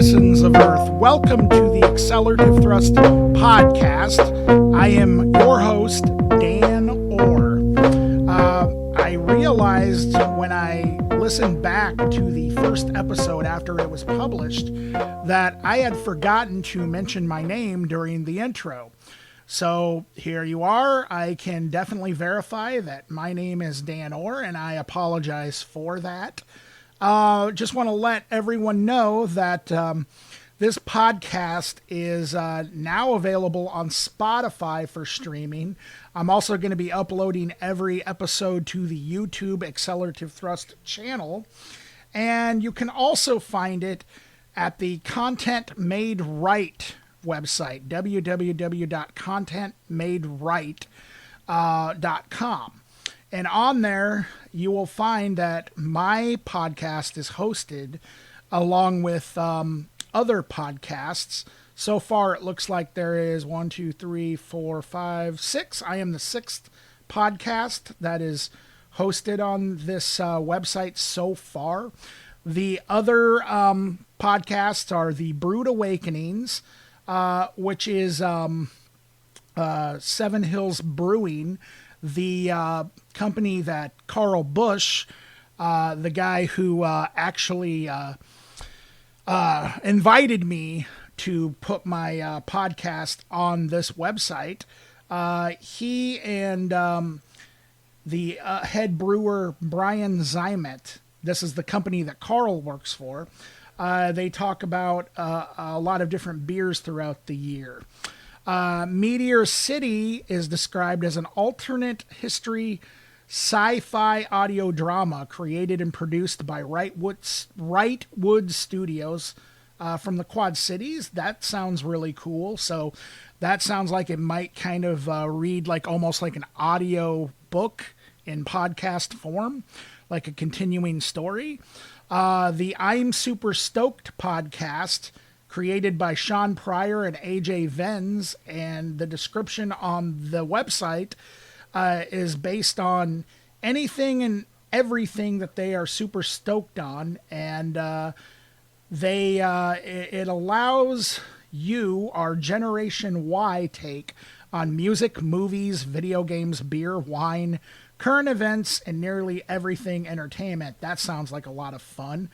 citizens of Earth. Welcome to the Accelerativ Thrust podcast. I am your host, Dan Orr. I realized when I listened back to the first episode after it was published that I had forgotten to mention my name during the intro. So here you are. I can definitely verify that my name is Dan Orr, and I apologize for that. Just want to let everyone know that this podcast is now available on Spotify for streaming. I'm also going to be uploading every episode to the YouTube Accelerativ Thrust channel. And you can also find it at the Content Made Right website, www.contentmaderight.com. And on there, you will find that my podcast is hosted along with other podcasts. So far, it looks like there is 1, 2, 3, 4, 5, 6. I am the sixth podcast that is hosted on this website so far. The other podcasts are the Brood Awakenings, which is Seven Hills Brewing, the company that Carl Busch, the guy who actually invited me to put my podcast on this website, he and the head brewer Brian Zymet, this is the company that Carl works for, they talk about a lot of different beers throughout the year. Meteor City is described as an alternate history sci-fi audio drama created and produced by Wrightwood Studios from the Quad Cities. That sounds really cool. So that sounds like it might kind of read like almost like an audio book in podcast form, like a continuing story. The I'm Super Stoked podcast, created by Sean Pryor and AJ Venz, and the description on the website is based on anything and everything that they are super stoked on, and it allows you, our Generation Y take on music, movies, video games, beer, wine, current events, and nearly everything entertainment. That sounds like a lot of fun.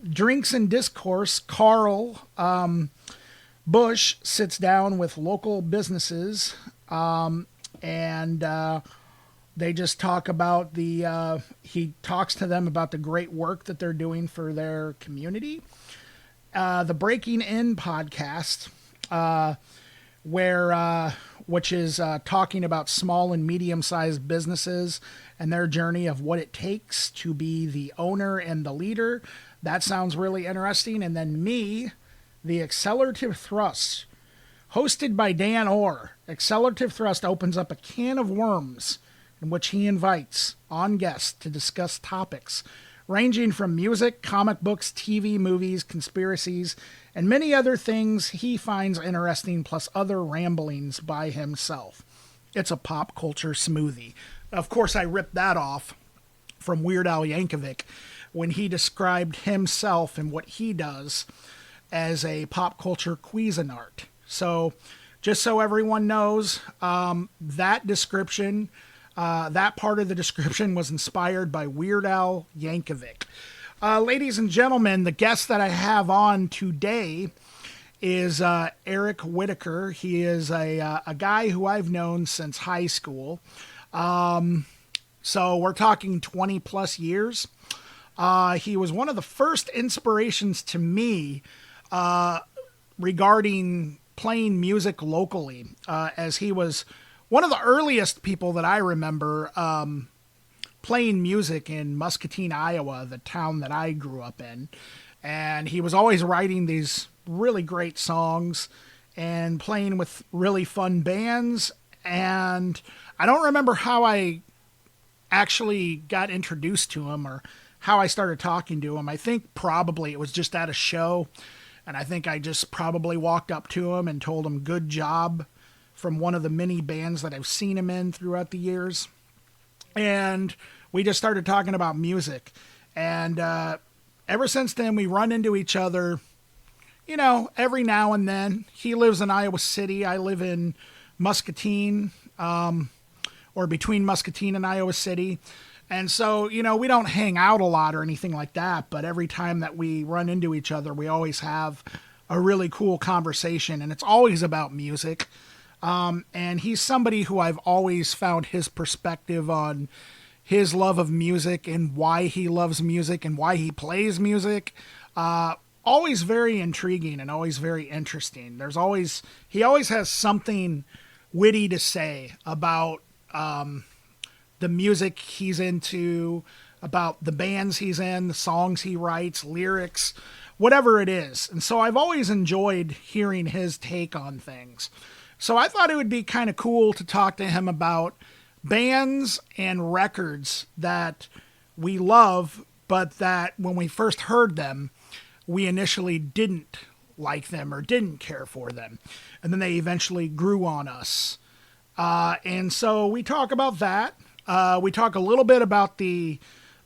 Drinks and Discourse, Carl Busch sits down with local businesses, and they just talk about he talks to them about the great work that they're doing for their community. The Breaking In podcast, which is talking about small and medium-sized businesses and their journey of what it takes to be the owner and the leader. That sounds really interesting. And then me, the Accelerativ Thrust, hosted by Dan Orr. Accelerativ Thrust opens up a can of worms in which he invites on guests to discuss topics ranging from music, comic books, TV, movies, conspiracies, and many other things he finds interesting, plus other ramblings by himself. It's a pop culture smoothie. Of course, I ripped that off from Weird Al Yankovic when he described himself and what he does as a pop culture Cuisinart. So, just so everyone knows, that description, that part of the description was inspired by Weird Al Yankovic. Ladies and gentlemen, the guest that I have on today is Erik Whittaker. He is a guy who I've known since high school. So we're talking 20 plus years. He was one of the first inspirations to me regarding playing music locally, as he was one of the earliest people that I remember playing music in Muscatine, Iowa, the town that I grew up in. And he was always writing these really great songs and playing with really fun bands. And I don't remember how I actually got introduced to him or how I started talking to him. I think probably it was just at a show. And I think I just probably walked up to him and told him good job from one of the many bands that I've seen him in throughout the years. And we just started talking about music. And ever since then, we run into each other every now and then. He lives in Iowa City. I live in Muscatine, or between Muscatine and Iowa City. And so, we don't hang out a lot or anything like that, but every time that we run into each other, we always have a really cool conversation, and it's always about music. And he's somebody who I've always found his perspective on his love of music and why he loves music and why he plays music. Always very intriguing and always very interesting. He always has something witty to say about the music he's into, about the bands he's in, the songs he writes, lyrics, whatever it is. And so I've always enjoyed hearing his take on things. So I thought it would be kind of cool to talk to him about bands and records that we love, but that when we first heard them, we initially didn't like them or didn't care for them. And then they eventually grew on us. And so we talk about that. We talk a little bit about the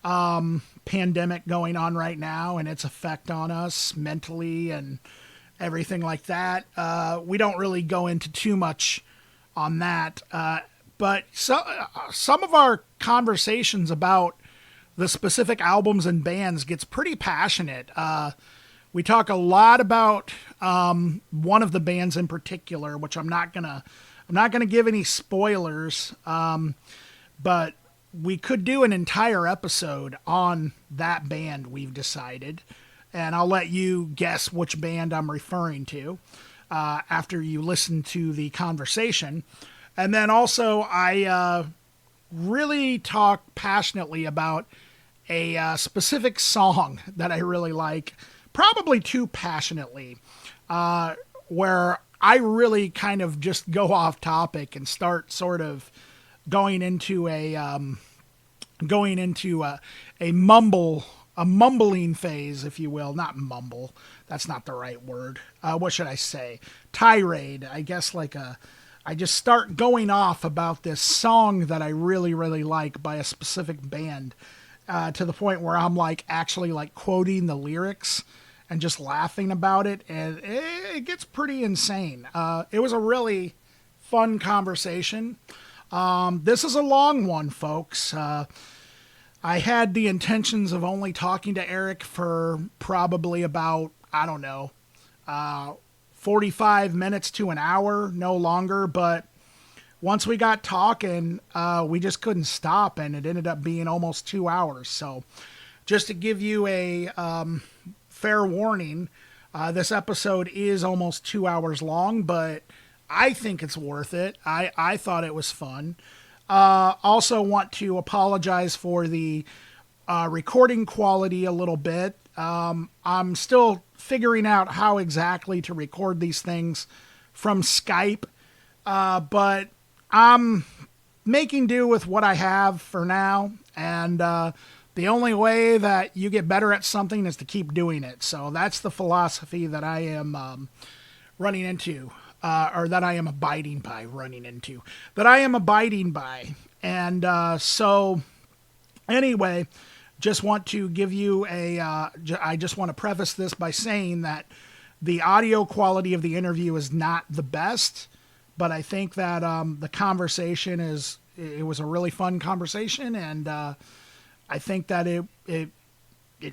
pandemic going on right now and its effect on us mentally and everything like that. We don't really go into too much on that. But some of our conversations about the specific albums and bands gets pretty passionate. We talk a lot about one of the bands in particular, which I'm not gonna give any spoilers. But we could do an entire episode on that band, we've decided. And I'll let you guess which band I'm referring to after you listen to the conversation. And then also, I really talk passionately about a specific song that I really like, probably too passionately, where I really kind of just go off topic and start sort of going into a mumbling phase, if you will. Not mumble. That's not the right word. What should I say? Tirade. I guess I just start going off about this song that I really, really like by a specific band, to the point where I'm actually quoting the lyrics and just laughing about it. And it gets pretty insane. It was a really fun conversation. This is a long one, folks. I had the intentions of only talking to Erik for probably about, 45 minutes to an hour, no longer. But once we got talking, we just couldn't stop, and it ended up being almost 2 hours. So just to give you a fair warning, this episode is almost 2 hours long, but I think it's worth it. I thought it was fun. Also want to apologize for the recording quality a little bit. I'm still figuring out how exactly to record these things from Skype, but I'm making do with what I have for now, and the only way that you get better at something is to keep doing it. So that's the philosophy that I am running into. Or that I am abiding by, that I am abiding by. And so anyway, just want to give you I just want to preface this by saying that the audio quality of the interview is not the best, but I think that the conversation it was a really fun conversation, and I think that it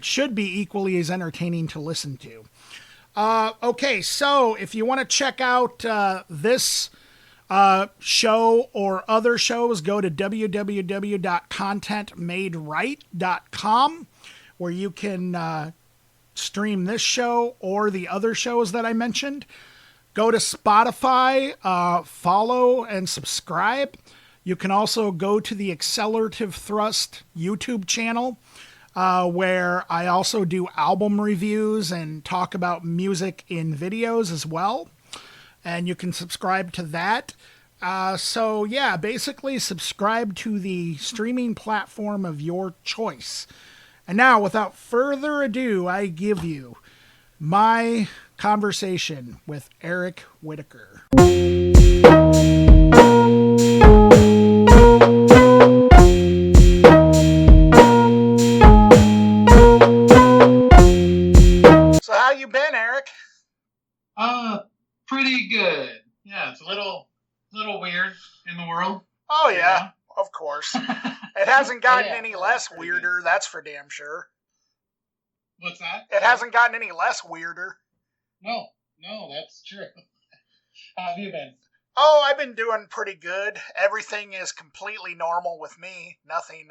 should be equally as entertaining to listen to. Okay, so if you want to check out this show or other shows, go to www.contentmaderight.com, where you can stream this show or the other shows that I mentioned. Go to Spotify, follow and subscribe. You can also go to the Accelerativ Thrust YouTube channel, where I also do album reviews and talk about music in videos as well. And you can subscribe to that. So yeah, basically subscribe to the streaming platform of your choice. And now, without further ado, I give you my conversation with Erik Whittaker. So how you been, Erik? little weird in the world. Oh, yeah, of course. It hasn't gotten any less weirder, that's for damn sure. What's that? It hasn't gotten any less weirder. No, that's true. How have you been? Oh, I've been doing pretty good. Everything is completely normal with me. Nothing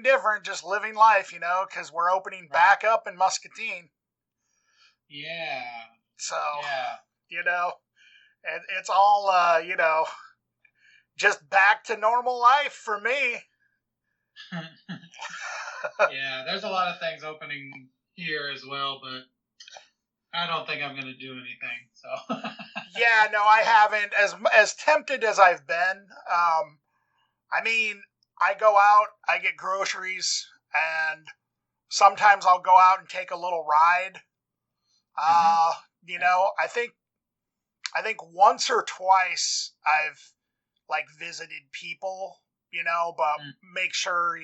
different, just living life, because we're opening back up in Muscatine. Yeah. So, it's all, just back to normal life for me. Yeah, there's a lot of things opening here as well, but I don't think I'm going to do anything. So. Yeah, no, I haven't. As tempted as I've been, I go out, I get groceries, and sometimes I'll go out and take a little ride. I think once or twice I've visited people, but make sure,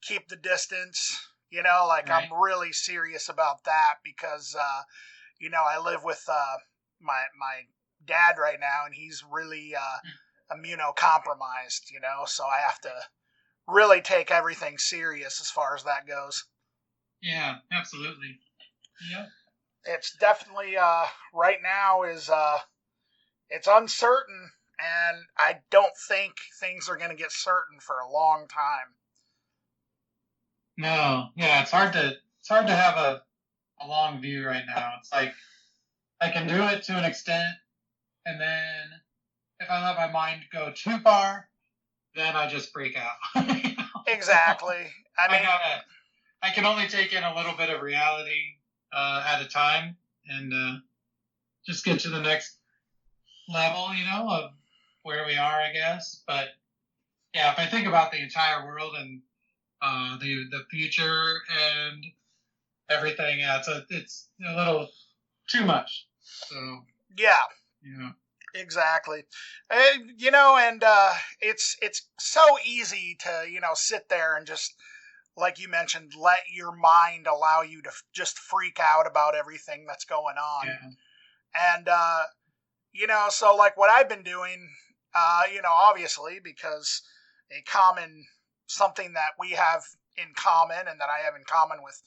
keep the distance, right. I'm really serious about that because, I live with my dad right now, and he's really immunocompromised, so I have to really take everything serious as far as that goes. Yeah, absolutely. Yeah. It's definitely right now is it's uncertain, and I don't think things are going to get certain for a long time. No, yeah, it's hard to have a long view right now. It's like I can do it to an extent, and then if I let my mind go too far, then I just freak out. Exactly. I can only take in a little bit of reality at a time, and just get to the next level, of where we are, I guess. But yeah, if I think about the entire world and the future and everything, it's a little too much. So yeah, exactly. And it's so easy to sit there and just, like you mentioned, let your mind allow you to just freak out about everything that's going on. Yeah. And so like what I've been doing, obviously because something that we have in common and that I have in common with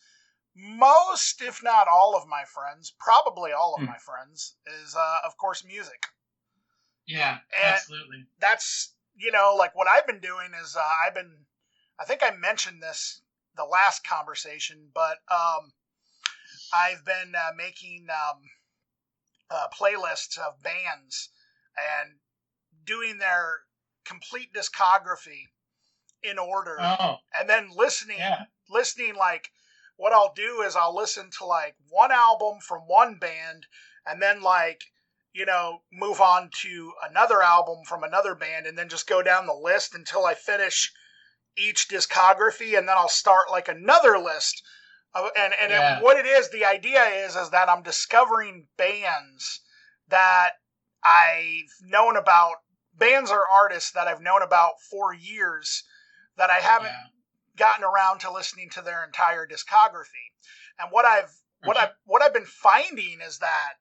most, if not all of my friends, probably all of my friends, is, of course, music. Yeah, and absolutely. That's, like what I've been doing is I think I mentioned this the last conversation, but I've been making playlists of bands and doing their complete discography in order, and then listening like what I'll do is I'll listen to like one album from one band, and then move on to another album from another band, and then just go down the list until I finish each discography, and then I'll start like another list. What it is, the idea is that I'm discovering bands that I've known about, bands or artists that I've known about for years that I haven't gotten around to listening to their entire discography. And what I've been finding is that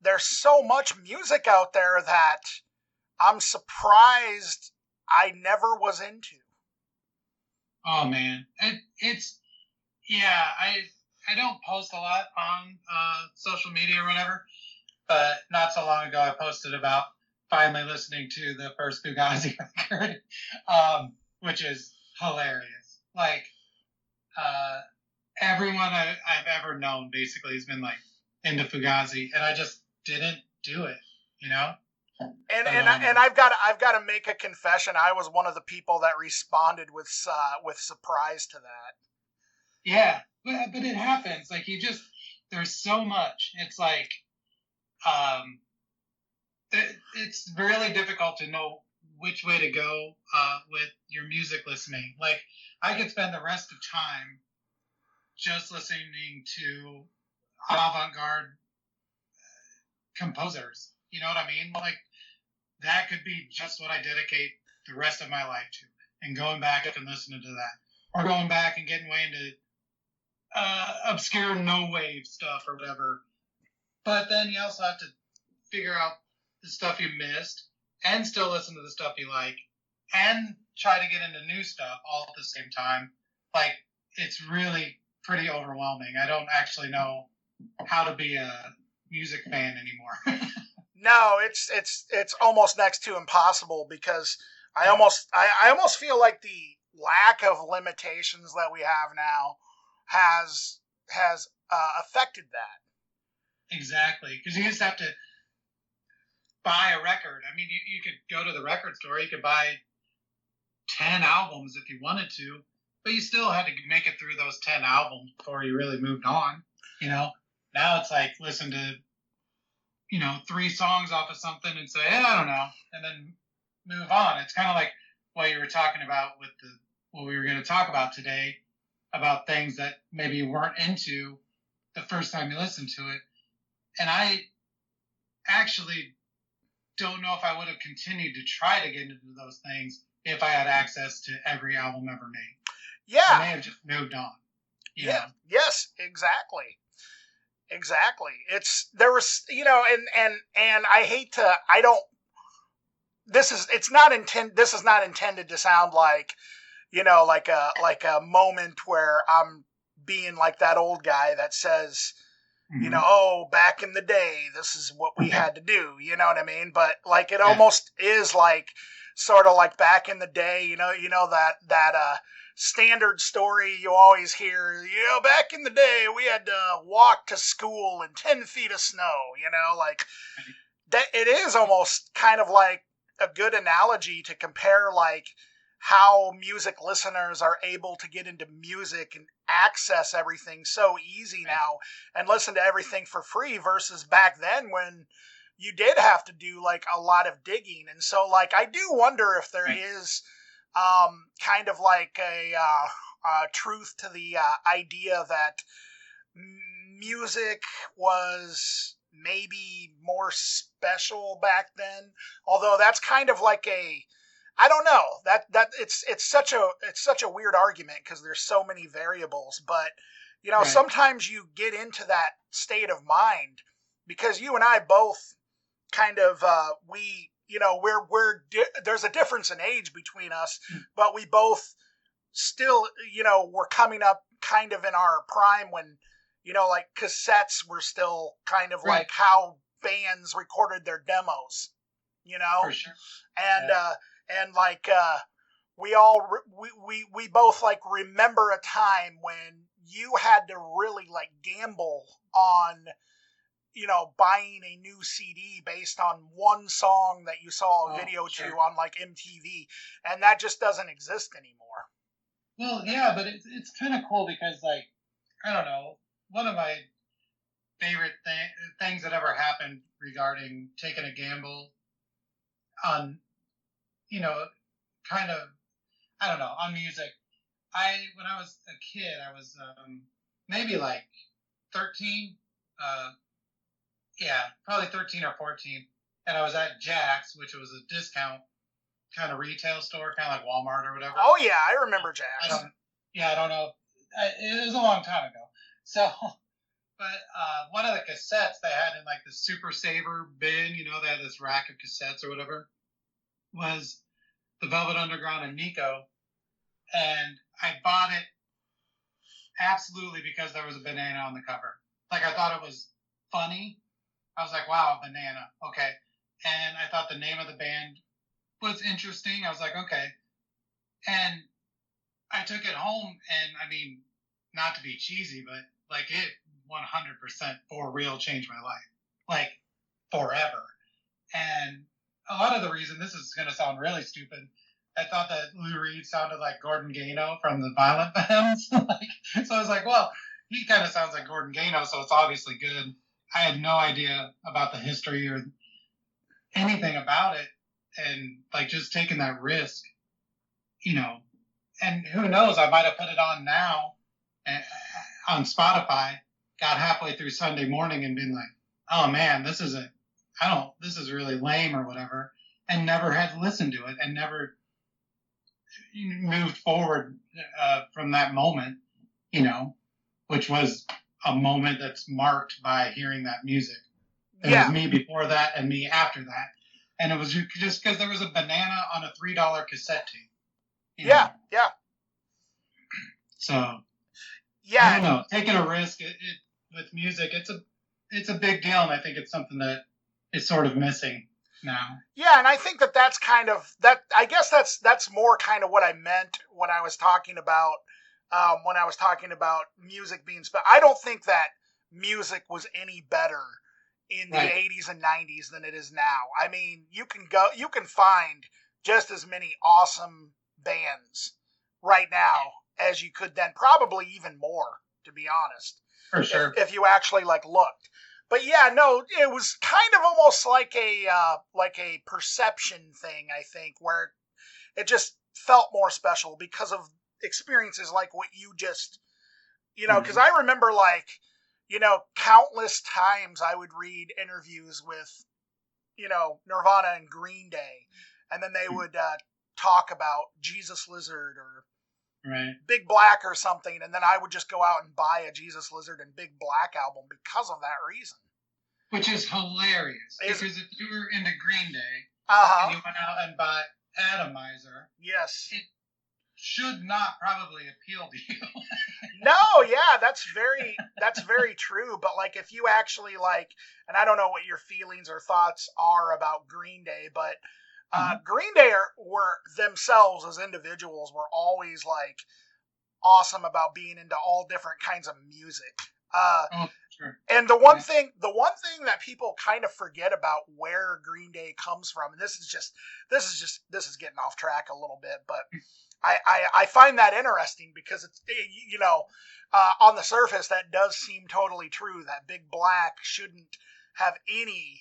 there's so much music out there that I'm surprised I never was into. Oh man, I don't post a lot on social media or whatever, but not so long ago I posted about finally listening to the first Fugazi record, which is hilarious. Like, everyone I've ever known basically has been like into Fugazi, and I just didn't do it, And I've got to make a confession. I was one of the people that responded with surprise to that. Yeah, but it happens. Like there's so much. It's like, it's really difficult to know which way to go with your music listening. Like, I could spend the rest of time just listening to avant-garde composers. You know what I mean? Like, that could be just what I dedicate the rest of my life to, and going back and listening to that, or going back and getting way into obscure no-wave stuff or whatever. But then you also have to figure out the stuff you missed and still listen to the stuff you like and try to get into new stuff all at the same time. Like, it's really pretty overwhelming. I don't actually know how to be a music fan anymore. No, it's almost next to impossible, because I almost feel like the lack of limitations that we have now has affected that. Exactly, because you just have to buy a record. I mean, you could go to the record store, you could buy 10 albums if you wanted to, but you still had to make it through those 10 albums before you really moved on. You know, now it's like, listen to, 3 songs off of something and say, I don't know, and then move on. It's kind of like what you were talking about with what we were going to talk about today, about things that maybe you weren't into the first time you listened to it. And I actually don't know if I would have continued to try to get into those things if I had access to every album ever made. Yeah. I may have just moved on. Yeah. Know? Yes, exactly. Exactly. There was, and I hate to, this is not intended to sound like, like a moment where I'm being like that old guy that says, oh, back in the day, this is what we had to do. You know what I mean? But like, it almost is like, sort of like back in the day, that standard story you always hear, back in the day, we had to walk to school in 10 feet of snow, like that. It is almost kind of like a good analogy to compare, like, how music listeners are able to get into music and access everything so easy now and listen to everything for free versus back then when you did have to do like a lot of digging. And so, like, I do wonder if there is kind of like a truth to the idea that music was maybe more special back then. Although that's kind of like I don't know, that it's such a weird argument because there's so many variables. But sometimes you get into that state of mind because you and I both kind of there's a difference in age between us, but we both still, we're coming up kind of in our prime when, like cassettes were still kind of like how bands recorded their demos, For sure. And like, we both like remember a time when you had to really like gamble on, buying a new CD based on one song that you saw a video to on like MTV, and that just doesn't exist anymore. Well, yeah, but it's kind of cool because, like, I don't know, one of my favorite things that ever happened regarding taking a gamble on, kind of, I don't know, on music. When I was a kid, I was maybe like 13. Probably 13 or 14. And I was at Jack's, which was a discount kind of retail store, kind of like Walmart or whatever. Oh, yeah, I remember Jack's. I don't know. It was a long time ago. So, but one of the cassettes they had in like the Super Saver bin, they had this rack of cassettes or whatever, was the Velvet Underground and Nico. And I bought it absolutely because there was a banana on the cover. Like, I thought it was funny. I was like, wow, a banana. Okay. And I thought the name of the band was interesting. I was like, okay. And I took it home, and I mean, not to be cheesy, but like it 100% for real changed my life. Like, forever. And a lot of the reason, this is going to sound really stupid, I thought that Lou Reed sounded like Gordon Gano from the Violent Femmes. So I was like, well, he kind of sounds like Gordon Gano, so it's obviously good. I had no idea about the history or anything about it. And like just taking that risk, and who knows, I might have put it on now on Spotify, got halfway through Sunday morning and been like, oh man, this is really lame or whatever. And never had listened to it and never moved forward from that moment, which was a moment that's marked by hearing that music. It Yeah. was me before that and me after that. And it was just because there was a banana on a $3 cassette tape. Yeah. Yeah. So I Yeah. don't know. Taking a risk with music, it's a big deal, and I think it's something that is sort of missing now. Yeah, and I think that's kind of that. I guess that's more kind of what I meant when I was talking about music being. I don't think that music was any better in the Right. 80s and 90s than it is now. I mean, you can find just as many awesome bands right now as you could then, probably even more, to be honest. For sure. If you actually like looked. But yeah, no, it was kind of almost like a perception thing, I think, where it just felt more special because of experiences like what you just, because I remember countless times I would read interviews with, Nirvana and Green Day, and then they would talk about Jesus Lizard or Right. Big Black or something, and then I would just go out and buy a Jesus Lizard and Big Black album because of that reason. Which is hilarious, because if you were into Green Day and you went out and bought Atomizer, yes, it should not probably appeal to you. No, yeah, that's very true. But like, if you actually and I don't know what your feelings or thoughts are about Green Day, but Green Day were themselves as individuals were always awesome about being into all different kinds of music. Sure. And the one thing that people kind of forget about where Green Day comes from, and this is getting off track a little bit, but I find that interesting because it's, on the surface that does seem totally true that Big Black shouldn't have any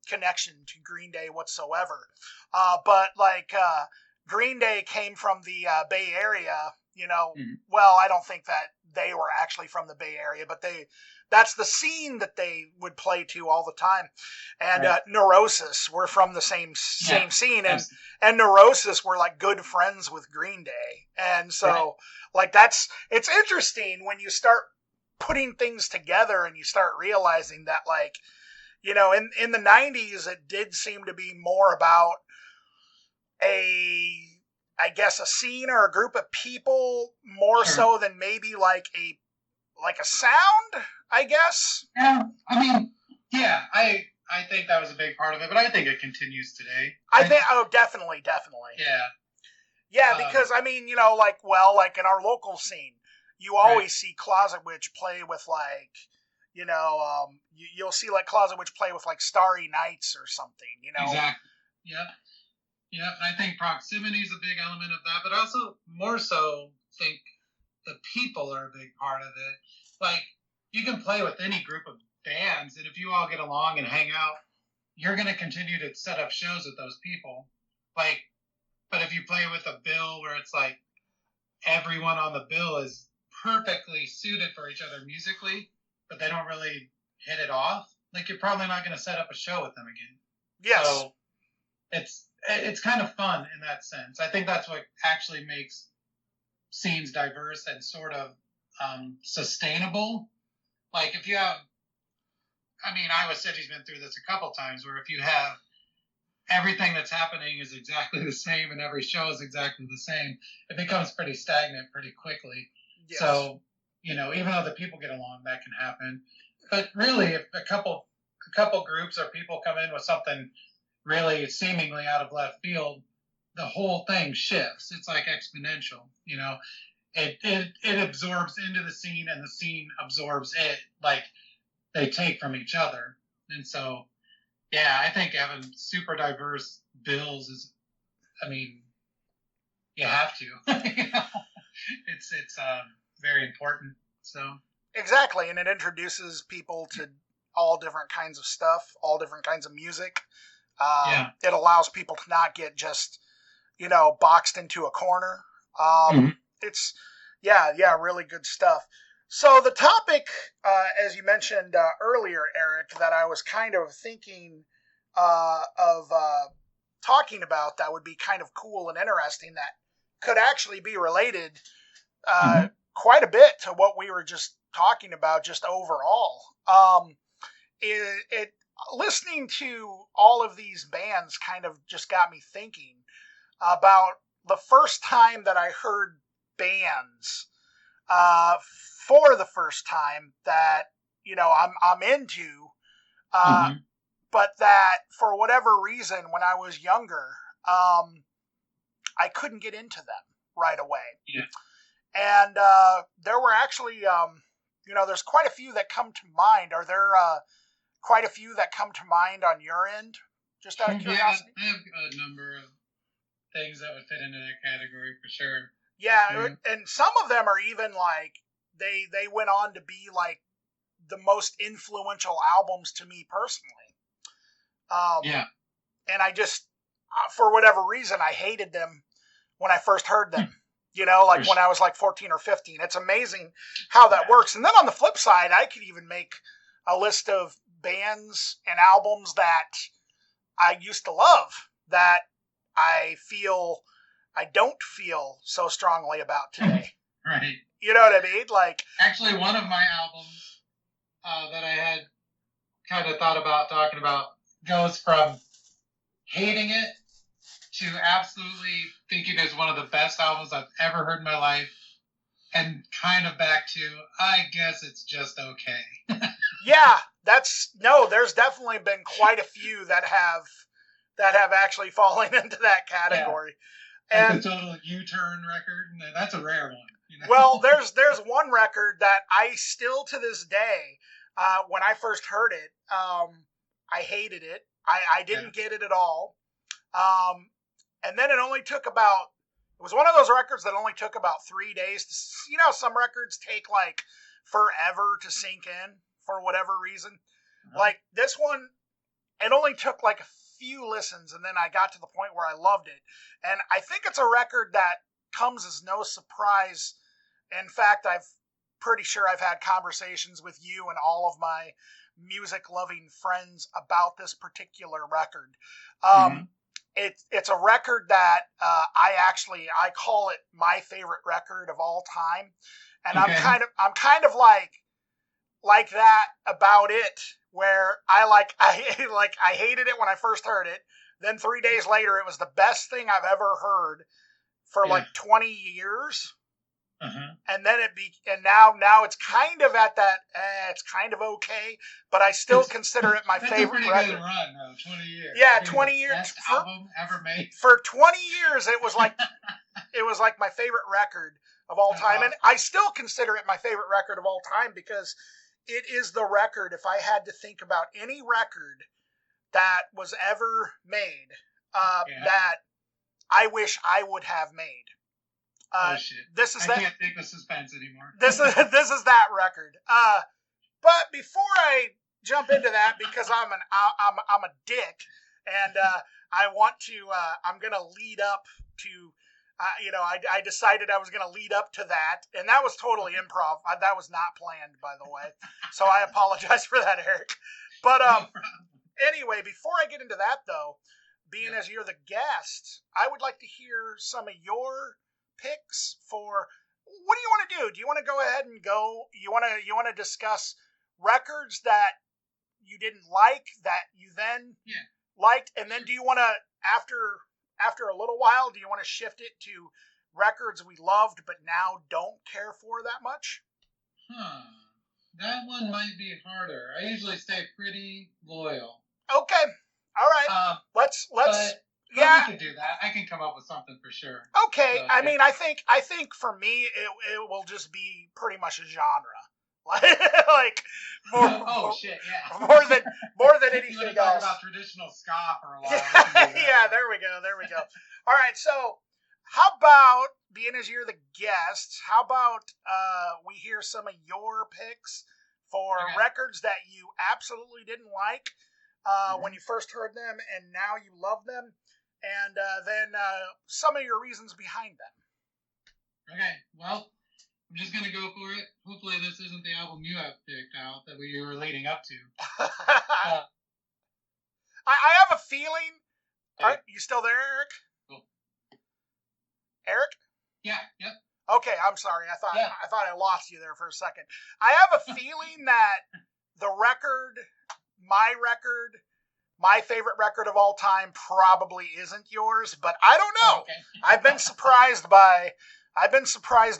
connection to Green Day whatsoever. But Green Day came from the Bay Area, well, I don't think that they were actually from the Bay Area, but that's the scene that they would play to all the time. And Neurosis were from the same scene, and Neurosis were good friends with Green Day. And so it's interesting when you start putting things together and you start realizing that in the 90s it did seem to be more about a scene or a group of people more so than maybe a sound, I guess. Yeah, I mean, I think that was a big part of it, but I think it continues today. Definitely. Yeah, because I mean, in our local scene, you always see Closet Witch play with you'll see Closet Witch play with Starry Nights or something, Exactly. Yeah. Yeah, and I think proximity is a big element of that, but I also more so think the people are a big part of it. You can play with any group of bands, and if you all get along and hang out, you're going to continue to set up shows with those people. But if you play with a bill where it's everyone on the bill is perfectly suited for each other musically, but they don't really hit it off, you're probably not going to set up a show with them again. Yes. So it's kind of fun in that sense. I think that's what actually makes scenes diverse and sort of sustainable. If you have, Iowa City's been through this a couple times, where if you have everything that's happening is exactly the same and every show is exactly the same, it becomes pretty stagnant pretty quickly. Yes. So, even though the people get along, that can happen. But really, if a couple groups or people come in with something really seemingly out of left field, the whole thing shifts. It's exponential, it absorbs into the scene and the scene absorbs it, they take from each other. And so, I think having super diverse bills is, you have to, it's very important. So exactly. And it introduces people to all different kinds of stuff, all different kinds of music. It allows people to not get just, boxed into a corner. It's, really good stuff. So the topic, as you mentioned earlier, Eric, that I was kind of thinking of talking about that would be kind of cool and interesting that could actually be related quite a bit to what we were just talking about just overall. listening to all of these bands kind of just got me thinking about the first time that I heard bands for the first time that I'm into, Mm-hmm. but that for whatever reason when I was younger, I couldn't get into them right away. Yeah. And there were actually, there's quite a few that come to mind. Are there quite a few that come to mind on your end? Just out of curiosity. Yeah, I have a number of things that would fit into that category for sure. Yeah, and some of them are even like they went on to be like the most influential albums to me personally. Yeah. And I just, for whatever reason, I hated them when I first heard them. Like when I was like 14 or 15. It's amazing how that works. And then on the flip side, I could even make a list of bands and albums that I used to love that I don't feel so strongly about today. Right. You know what I mean? Like, actually, one of my albums that I had kind of thought about talking about goes from hating it to absolutely thinking it's one of the best albums I've ever heard in my life, and kind of back to, I guess it's just okay. Yeah, there's definitely been quite a few that have actually fallen into that category. Yeah. And it's a total U-turn record, and that's a rare one. Well, there's one record that I still to this day, when I first heard it, I hated it. I didn't get it at all. And then it was one of those records that only took about 3 days. Some records take like forever to sink in for whatever reason. Uh-huh. Like this one, it only took like a few listens, and then I got to the point where I loved it. And I think it's a record that comes as no surprise. In fact, I'm pretty sure I've had conversations with you and all of my music-loving friends about this particular record. It's a record that I call it my favorite record of all time, and okay. I'm kind of like that about it, where I hated it when I first heard it. Then 3 days later, it was the best thing I've ever heard for like 20 years. Uh-huh. And then now it's kind of at that. It's kind of okay, but I still consider it my favorite record. That's a pretty good run, though. 20 years. Yeah, 20 years. Best album ever made. For 20 years, it was like my favorite record of all time, and I still consider it my favorite record of all time because it is the record. If I had to think about any record that was ever made, that I wish I would have made. Oh shit! I can't take the suspense anymore. This is that record. But before I jump into that, because I'm a dick, and I want to. I'm gonna lead up to. I decided I was gonna lead up to that, and that was totally improv. That was not planned, by the way. So I apologize for that, Eric. But anyway, before I get into that, though, being as you're the guest, I would like to hear some of your picks for what do you want to do? Do you want to go ahead and go? You want to discuss records that you didn't like that you then liked, and then do you want to after a little while do you want to shift it to records we loved but now don't care for that much? That one might be harder. I usually stay pretty loyal. Okay, all right. Let's. Yeah, we can do that. I can come up with something for sure. Okay, so, I mean, I think for me it will just be pretty much a genre, like more. Shit, yeah. More than anything you want else. to talk about traditional ska for a while. Yeah, there we go. All right, so how about, being as you're the guest, how about we hear some of your picks for records that you absolutely didn't like when you first heard them, and now you love them. And then some of your reasons behind them. Okay, well, I'm just going to go for it. Hopefully this isn't the album you have picked out that we were leading up to. I have a feeling... Are you still there, Eric? Cool. Eric? Yeah, yep. Okay, I'm sorry. I thought I lost you there for a second. I have a feeling that the record my favorite record of all time probably isn't yours, but I don't know. Okay. I've been surprised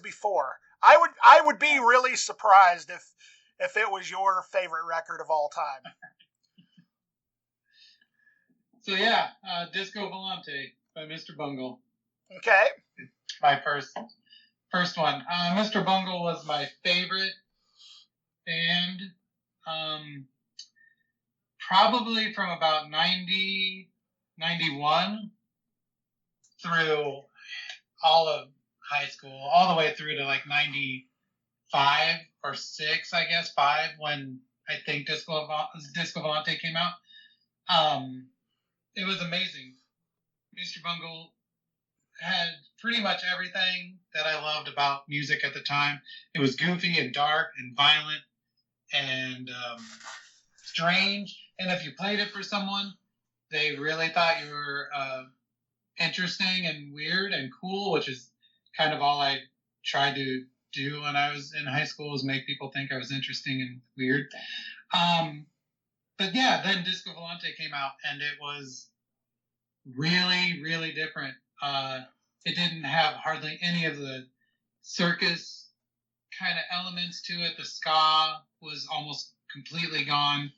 before. I would be really surprised if it was your favorite record of all time. So yeah, Disco Volante by Mr. Bungle. Okay. My first one. Mr. Bungle was my favorite band. Probably from about 90, 91 through all of high school, all the way through to like 95 or 6, I guess, 5, when I think Disco Volante came out. It was amazing. Mr. Bungle had pretty much everything that I loved about music at the time. It was goofy and dark and violent and strange. And if you played it for someone, they really thought you were interesting and weird and cool, which is kind of all I tried to do when I was in high school, was make people think I was interesting and weird. But yeah, then Disco Volante came out, and it was really, really different. It didn't have hardly any of the circus kind of elements to it. The ska was almost completely gone.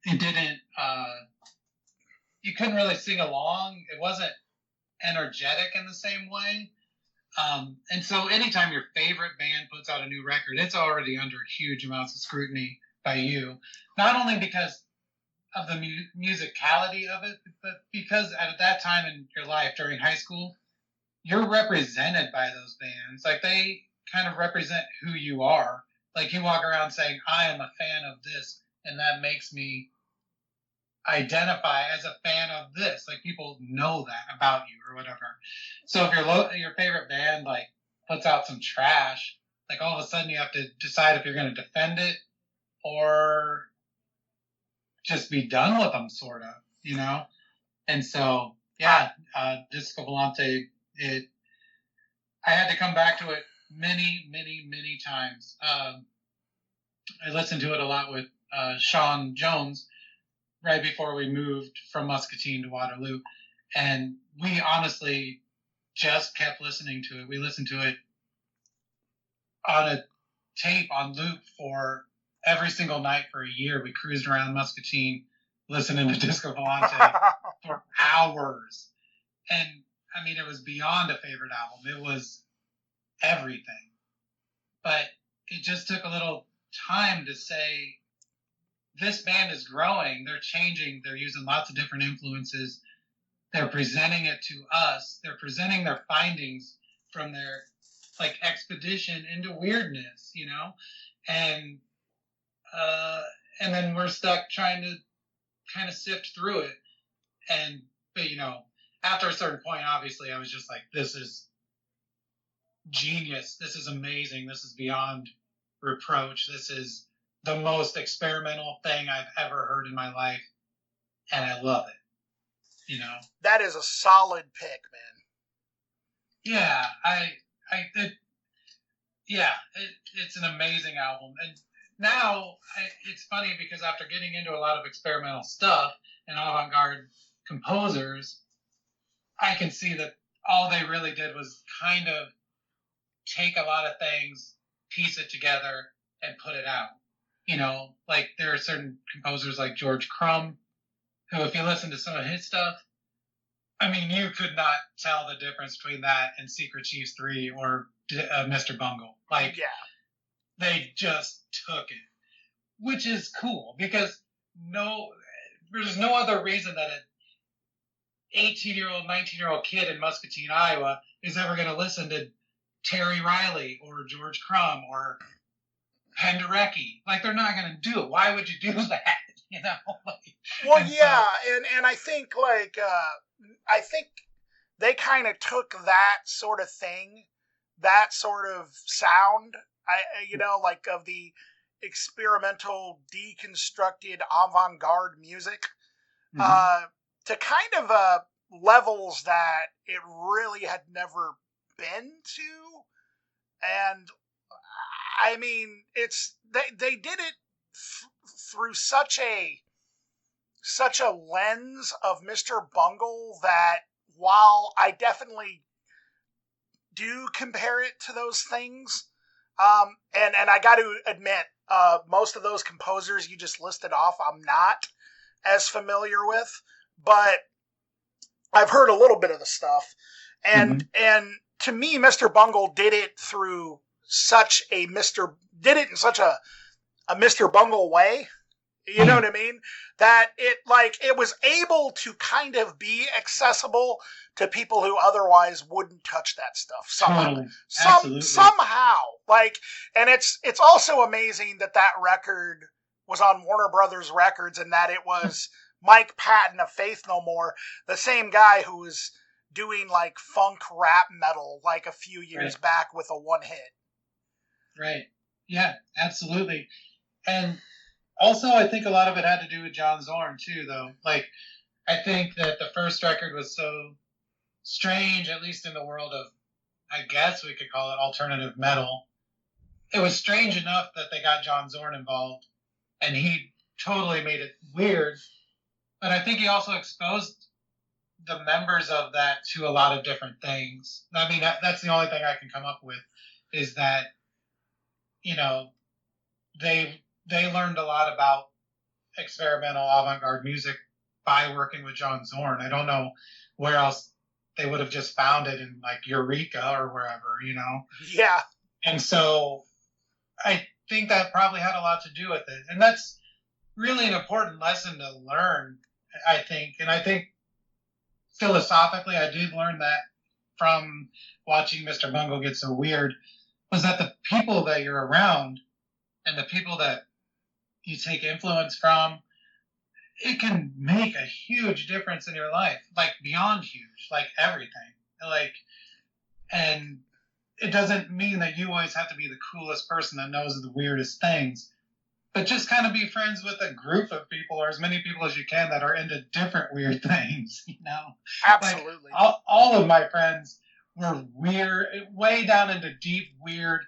It didn't, you couldn't really sing along. It wasn't energetic in the same way. And so anytime your favorite band puts out a new record, it's already under huge amounts of scrutiny by you. Not only because of the musicality of it, but because at that time in your life during high school, you're represented by those bands. Like, they kind of represent who you are. Like, you walk around saying, I am a fan of this, and that makes me identify as a fan of this. Like, people know that about you or whatever. So if your favorite band like puts out some trash, like, all of a sudden you have to decide if you're going to defend it or just be done with them, sort of, you know? And so, yeah, Disco Volante, I had to come back to it many, many, many times. I listened to it a lot with Sean Jones right before we moved from Muscatine to Waterloo. And we honestly just kept listening to it. We listened to it on a tape on loop for every single night for a year. We cruised around Muscatine listening to Disco Volante for hours. And I mean, it was beyond a favorite album. It was everything. But it just took a little time to say, this band is growing. They're changing. They're using lots of different influences. They're presenting it to us. They're presenting their findings from their like expedition into weirdness, you know? And then we're stuck trying to kind of sift through it. But you know, after a certain point, obviously, I was just like, this is genius. This is amazing. This is beyond reproach. This is the most experimental thing I've ever heard in my life. And I love it, you know? That is a solid pick, man. Yeah, it's an amazing album. And now it's funny because after getting into a lot of experimental stuff and avant-garde composers, I can see that all they really did was kind of take a lot of things, piece it together, and put it out. You know, like there are certain composers like George Crumb, who, if you listen to some of his stuff, I mean, you could not tell the difference between that and Secret Chiefs 3 or Mr. Bungle. Like, yeah, they just took it, which is cool because there's no other reason that an 18-year-old, 19-year-old kid in Muscatine, Iowa is ever going to listen to Terry Riley or George Crumb or Penderecki. Like, they're not going to do it. Why would you do that? You know? Well, yeah, and I think I think they kind of took that sort of thing, that sort of sound, like of the experimental, deconstructed avant-garde music, to kind of levels that it really had never been to. And I mean, they did it through such a lens of Mr. Bungle that while I definitely do compare it to those things, and I got to admit, most of those composers you just listed off, I'm not as familiar with, but I've heard a little bit of the stuff, and to me, Mr. Bungle did it through such a did it in such a Mr. Bungle way. You know what I mean? That it was able to kind of be accessible to people who otherwise wouldn't touch that stuff somehow. Somehow. And it's also amazing that record was on Warner Brothers Records and that it was Mike Patton of Faith No More, the same guy who was doing like funk rap metal like a few years back with a one hit. Right. Yeah, absolutely. And also, I think a lot of it had to do with John Zorn, too, though. Like, I think that the first record was so strange, at least in the world of, I guess we could call it alternative metal. It was strange enough that they got John Zorn involved, and he totally made it weird. But I think he also exposed the members of that to a lot of different things. I mean, that's the only thing I can come up with, is that, you know, they learned a lot about experimental avant-garde music by working with John Zorn. I don't know where else they would have just found it in like Eureka or wherever, you know? Yeah. And so I think that probably had a lot to do with it. And that's really an important lesson to learn, I think. And I think philosophically, I did learn that from watching Mr. Bungle Get So Weird, was that the people that you're around and the people that you take influence from, it can make a huge difference in your life, like beyond huge, like everything. Like, and it doesn't mean that you always have to be the coolest person that knows the weirdest things, but just kind of be friends with a group of people or as many people as you can that are into different weird things, you know? Absolutely. Like, all of my friends were weird, way down into deep, weird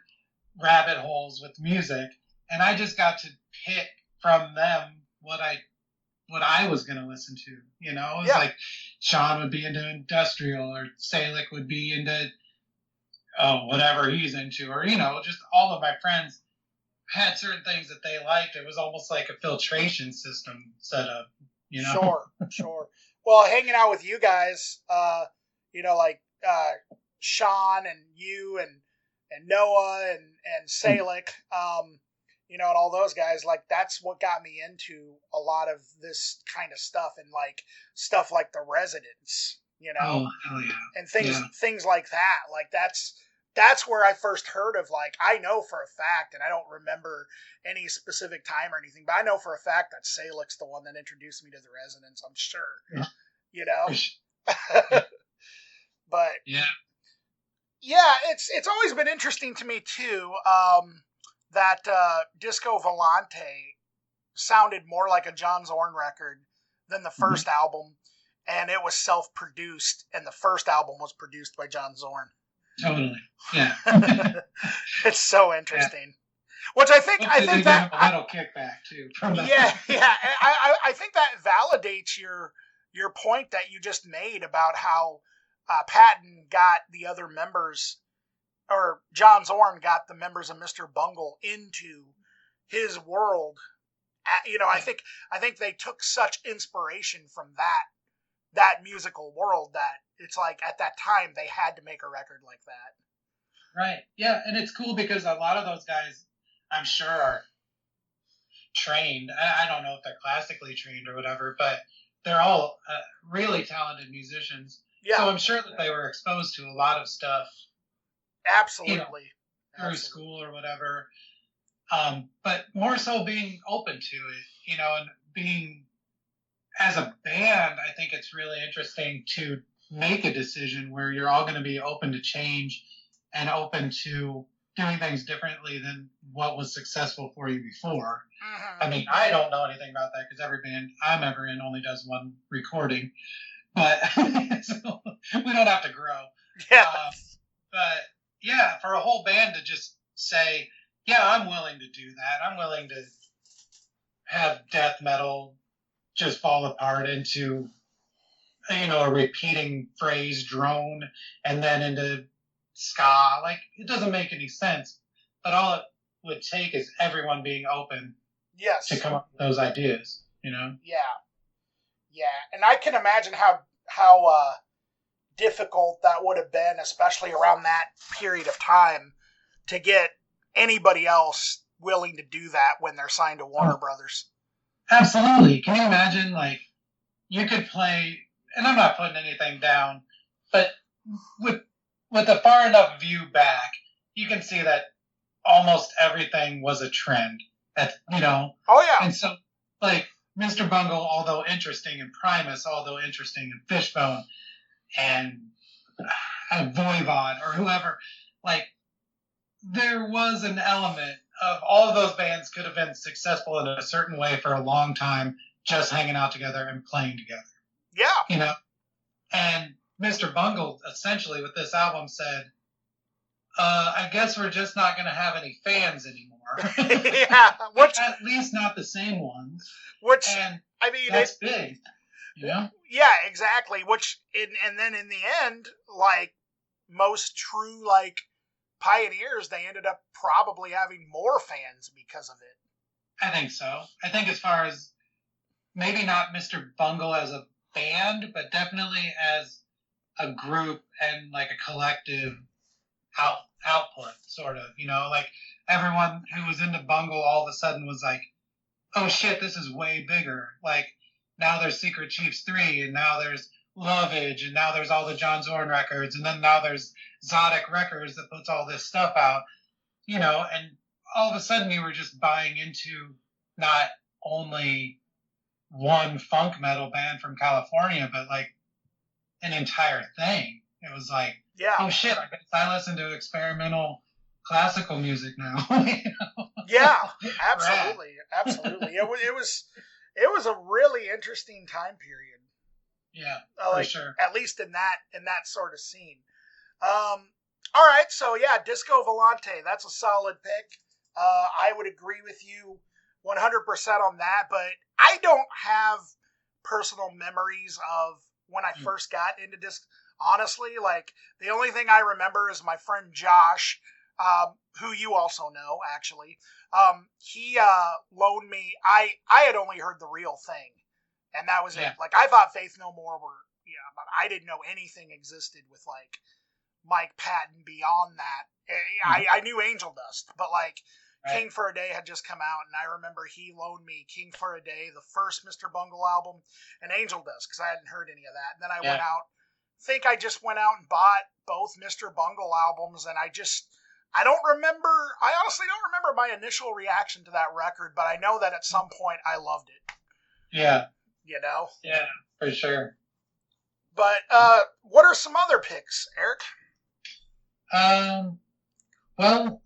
rabbit holes with music. And I just got to pick from them what I was going to listen to, you know? It was like Sean would be into industrial, or Salick would be into whatever he's into, or, you know, just all of my friends had certain things that they liked. It was almost like a filtration system set up, you know? Sure. Well, hanging out with you guys, you know, like Sean and you and Noah and Salick, you know, and all those guys, like, that's what got me into a lot of this kind of stuff, and like stuff like The Residents, you know, and things like that. Like, that's where I first heard of, like, I know for a fact, and I don't remember any specific time or anything, but I know for a fact that Salick's the one that introduced me to The Residents, I'm sure, you know, but yeah, it's always been interesting to me too, that Disco Volante sounded more like a John Zorn record than the first album, and it was self-produced, and the first album was produced by John Zorn. Totally, yeah. It's so interesting. Which I think that a little kickback too. From that. Yeah. I think that validates your point that you just made about how Patton got the other members, or John Zorn got the members of Mr. Bungle into his world. You know, I think they took such inspiration from that musical world that it's like at that time they had to make a record like that. Right. Yeah, and it's cool because a lot of those guys, I'm sure, are trained. I don't know if they're classically trained or whatever, but they're all really talented musicians. Yeah. So I'm sure that they were exposed to a lot of stuff. Absolutely. You know, through school or whatever. But more so being open to it, you know, and being, as a band, I think it's really interesting to make a decision where you're all going to be open to change and open to doing things differently than what was successful for you before. I mean, I don't know anything about that because every band I'm ever in only does one recording, but so we don't have to grow. Yeah. But yeah, for a whole band to just say, yeah, I'm willing to do that. I'm willing to have just fall apart into, a repeating phrase, drone, and then into ska. Like, it doesn't make any sense. But all it would take is everyone being open Yes. to come up with those ideas, Yeah, and I can imagine how difficult that would have been, especially around that period of time, to get anybody else willing to do that when they're signed to Warner Brothers. Absolutely. Can you imagine, like, you could play, and I'm not putting anything down, but with a far enough view back, you can see that almost everything was a trend. Oh, yeah. And so, like, Mr. Bungle, although interesting, and Primus, although interesting, and Fishbone, and Voivod, or whoever, like, there was an element of all of those bands could have been successful in a certain way for a long time, just hanging out together and playing together. Yeah. And Mr. Bungle, essentially, with this album said, I guess we're just not going to have any fans anymore. Yeah. At least not the same ones. I mean, that's big. Yeah, exactly. And then in the end, like most true, like, pioneers, they ended up probably having more fans because of it. I think so. I think as far as maybe not Mr. Bungle as a band, but definitely as a group and like a collective output, sort of, like everyone who was into Bungle all of a sudden was like, oh shit, this is way bigger. Like, now there's Secret Chiefs 3, and now there's Lovage, and now there's all the John Zorn records, and then now there's Zodic Records that puts all this stuff out, and all of a sudden you were just buying into not only one funk metal band from California, but like an entire thing. It was like, yeah, oh shit, I listen to experimental classical music now. Yeah, absolutely. Absolutely. It was a really interesting time period. Yeah, for sure. At least in that sort of scene. All right, so yeah, Disco Volante, that's a solid pick. I would agree with you 100% on that, but I don't have personal memories of when I first got into disc. Honestly, like, the only thing I remember is my friend Josh, who you also know, actually. He loaned me, I had only heard The Real Thing, and that was it. Like, I thought Faith No More were, but I didn't know anything existed with, like, Mike Patton beyond that. I knew Angel Dust, but, like, right. King for a Day had just come out, and I remember he loaned me King for a Day, the first Mr. Bungle album, and Angel Dust, because I hadn't heard any of that. And then I went out, I just went out and bought both Mr. Bungle albums, and I honestly don't remember my initial reaction to that record, but I know that at some point I loved it. Yeah. Yeah, for sure. But what are some other picks, Eric? Well,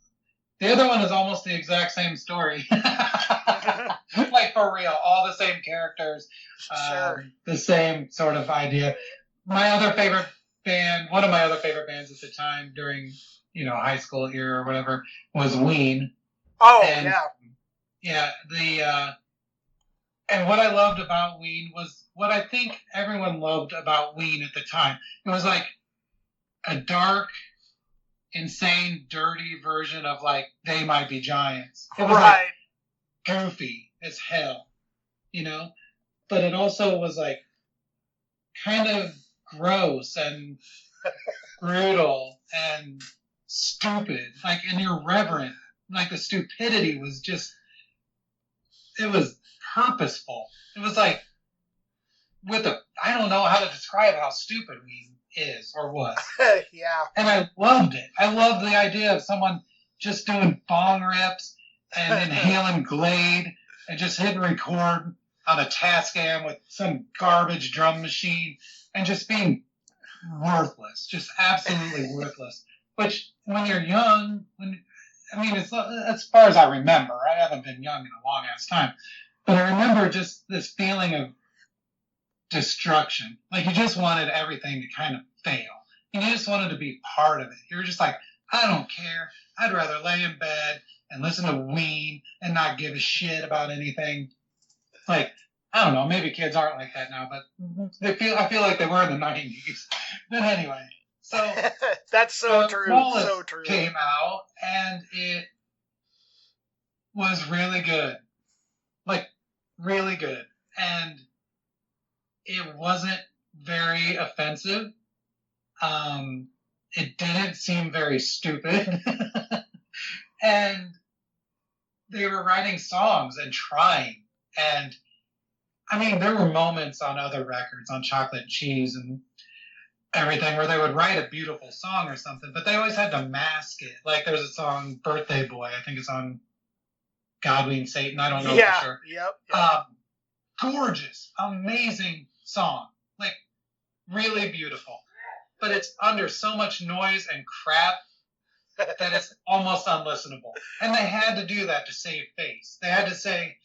the other one is almost the exact same story. Like, for real, all the same characters, sure. The same sort of idea. My other favorite band, one of my other favorite bands at the time during, high school era or whatever, was Ween. Oh, and, yeah. Yeah, and what I loved about Ween was what I think everyone loved about Ween at the time. It was like a dark, insane, dirty version of, like, They Might Be Giants. It was right. Like, goofy as hell, but it also was like kind of gross and brutal and stupid, like, and irreverent. Like, the stupidity was just, it was purposeful. It was like, I don't know how to describe how stupid we is or was. Yeah. And I loved it. I loved the idea of someone just doing bong rips and inhaling Glade and just hitting record on a Tascam with some garbage drum machine and just being worthless, just absolutely worthless. Which, when you're young, it's as far as I remember, I haven't been young in a long ass time, but I remember just this feeling of destruction. Like, you just wanted everything to kind of fail. And you just wanted to be part of it. You were just like, I don't care. I'd rather lay in bed and listen to Ween and not give a shit about anything. Like, I don't know, maybe kids aren't like that now, but I feel like they were in the 90s. But anyway, so That's so true. Wallace So true. came out, and it was really good. Like, really good. And it wasn't very offensive. It didn't seem very stupid. And they were writing songs and trying. And I mean, there were moments on other records, on Chocolate and Cheese and everything, where they would write a beautiful song or something, but they always had to mask it. Like there's a song, Birthday Boy, I think it's on Godwin Satan, I don't know for sure. Yep. Gorgeous, amazing song. Like, really beautiful. But it's under so much noise and crap that it's almost unlistenable. And they had to do that to save face. They had to say,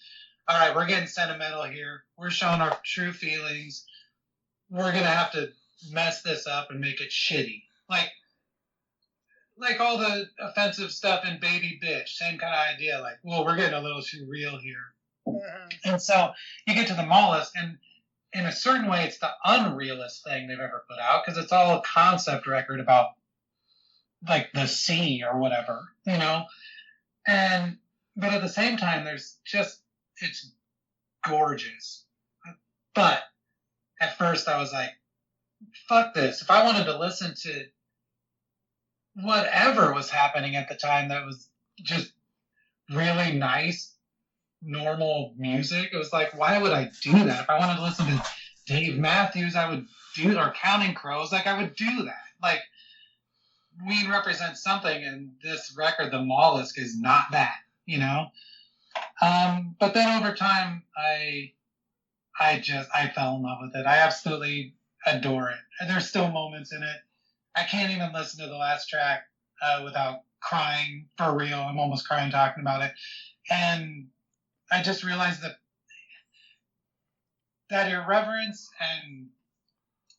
all right, we're getting sentimental here. We're showing our true feelings. We're going to have to mess this up and make it shitty. Like all the offensive stuff in Baby Bitch, same kind of idea. Like, well, we're getting a little too real here. Mm-hmm. And so you get to the Mollusk, and in a certain way, it's the unrealest thing they've ever put out, because it's all a concept record about like the sea or whatever, you know? But at the same time, it's gorgeous. But at first I was like, fuck this. If I wanted to listen to whatever was happening at the time that was just really nice, normal music, it was like, why would I do that? If I wanted to listen to Dave Matthews, I would do, or Counting Crows, like I would do that. Like, we represent something, and this record, The Mollusk, is not that, you know? But then over time, I fell in love with it. I absolutely adore it. And there's still moments in it. I can't even listen to the last track without crying, for real. I'm almost crying talking about it. And I just realized that irreverence and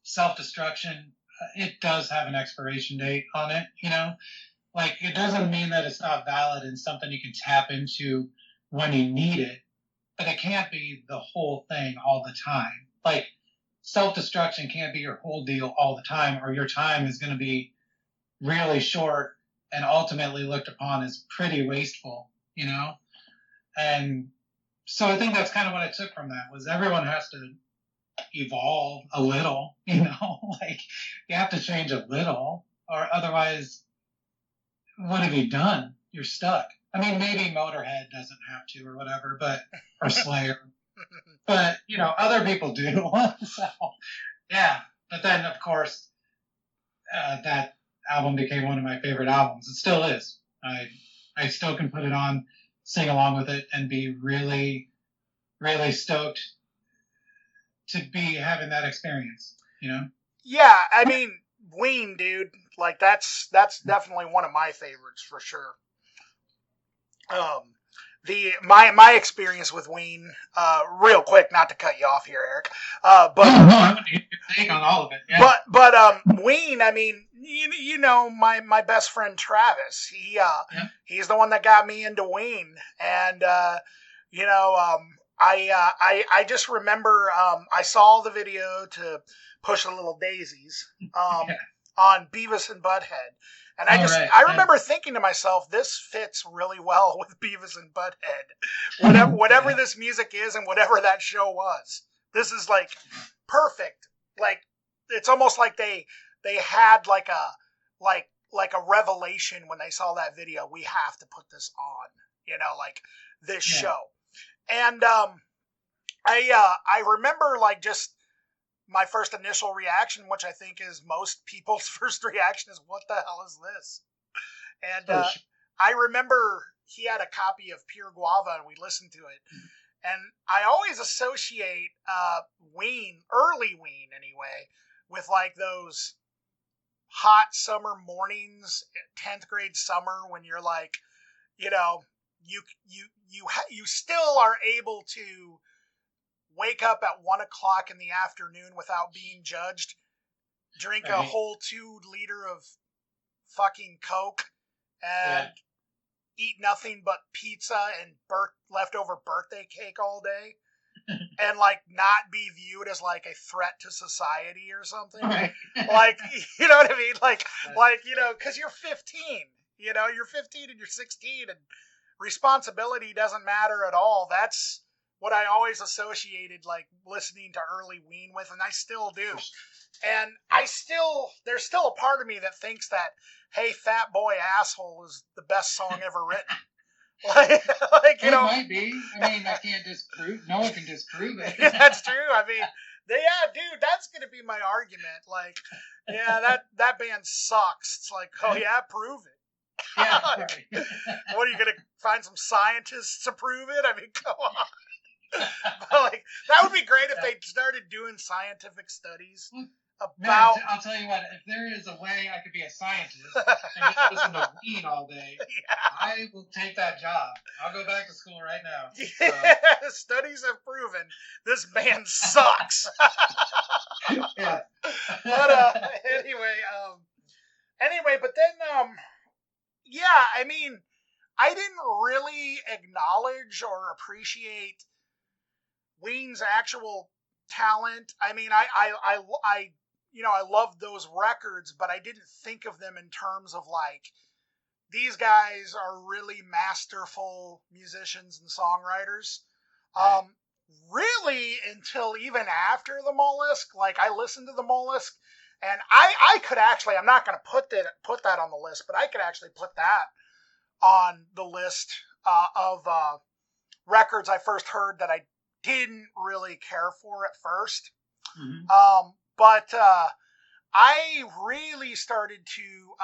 self-destruction, it does have an expiration date on it, you know? Like, it doesn't mean that it's not valid and something you can tap into when you need it, but it can't be the whole thing all the time. Like, self-destruction can't be your whole deal all the time, or your time is going to be really short and ultimately looked upon as pretty wasteful, you know? And so I think that's kind of what I took from that, was everyone has to evolve a little, you know? Like, you have to change a little, or otherwise, what have you done? You're stuck. I mean, maybe Motorhead doesn't have to, or whatever, or Slayer. But, you know, other people do. So, yeah. But then, of course, that album became one of my favorite albums. It still is. I still can put it on, sing along with it, and be really, really stoked to be having that experience, you know? Yeah, I mean, Ween, dude, like that's definitely one of my favorites for sure. My experience with Ween, real quick, not to cut you off here, Eric, but no, I want to get your take on all of it. Yeah. But Ween, I mean, you know, my best friend Travis, he's the one that got me into Ween, and you know, I just remember I saw the video to Push the Little Daisies on Beavis and Butthead. And I remember thinking to myself, this fits really well with Beavis and Butthead. Whatever this music is and whatever that show was, this is like perfect. Like, it's almost like they had like a revelation when they saw that video. We have to put this on, you know, like this show. And I remember like just my first initial reaction, which I think is most people's first reaction, is what the hell is this? And I remember he had a copy of Pure Guava and we listened to it. And I always associate Ween, early Ween anyway, with like those hot summer mornings, 10th grade summer, when you're like, you know, you still are able to wake up at 1 o'clock in the afternoon without being judged, drink a whole 2 liter of fucking Coke, and eat nothing but pizza and leftover birthday cake all day. and like not be viewed as like a threat to society or something. Right. Like, you know what I mean? Like, you know, because you're 15, you know, you're 15 and you're 16 and responsibility doesn't matter at all. That's what I always associated like listening to early Ween with, and I still do. And there's still a part of me that thinks that Hey Fat Boy Asshole is the best song ever written. like you It know, might be. I mean, I can't disprove. No one can disprove it. that's true. I mean, yeah, dude, that's gonna be my argument. Like, yeah, that band sucks. It's like, oh yeah, prove it. Yeah. Like, Right. what are you gonna find some scientists to prove it? I mean, come on. But like, that would be great if they started doing scientific studies Man, about. I'll tell you what. If there is a way I could be a scientist and just listen to Ween all day, I will take that job. I'll go back to school right now. Yeah, studies have proven this band sucks. Yeah. But anyway, but then yeah, I mean, I didn't really acknowledge or appreciate Ween's actual talent. I mean, I you know, I loved those records, but I didn't think of them in terms of like, these guys are really masterful musicians and songwriters. Right. Really until even after the Mollusk, like I listened to the Mollusk, and I could actually, I'm not going to put that on the list, but I could actually put that on the list of records I first heard that I didn't really care for at first. Mm-hmm. But I really started to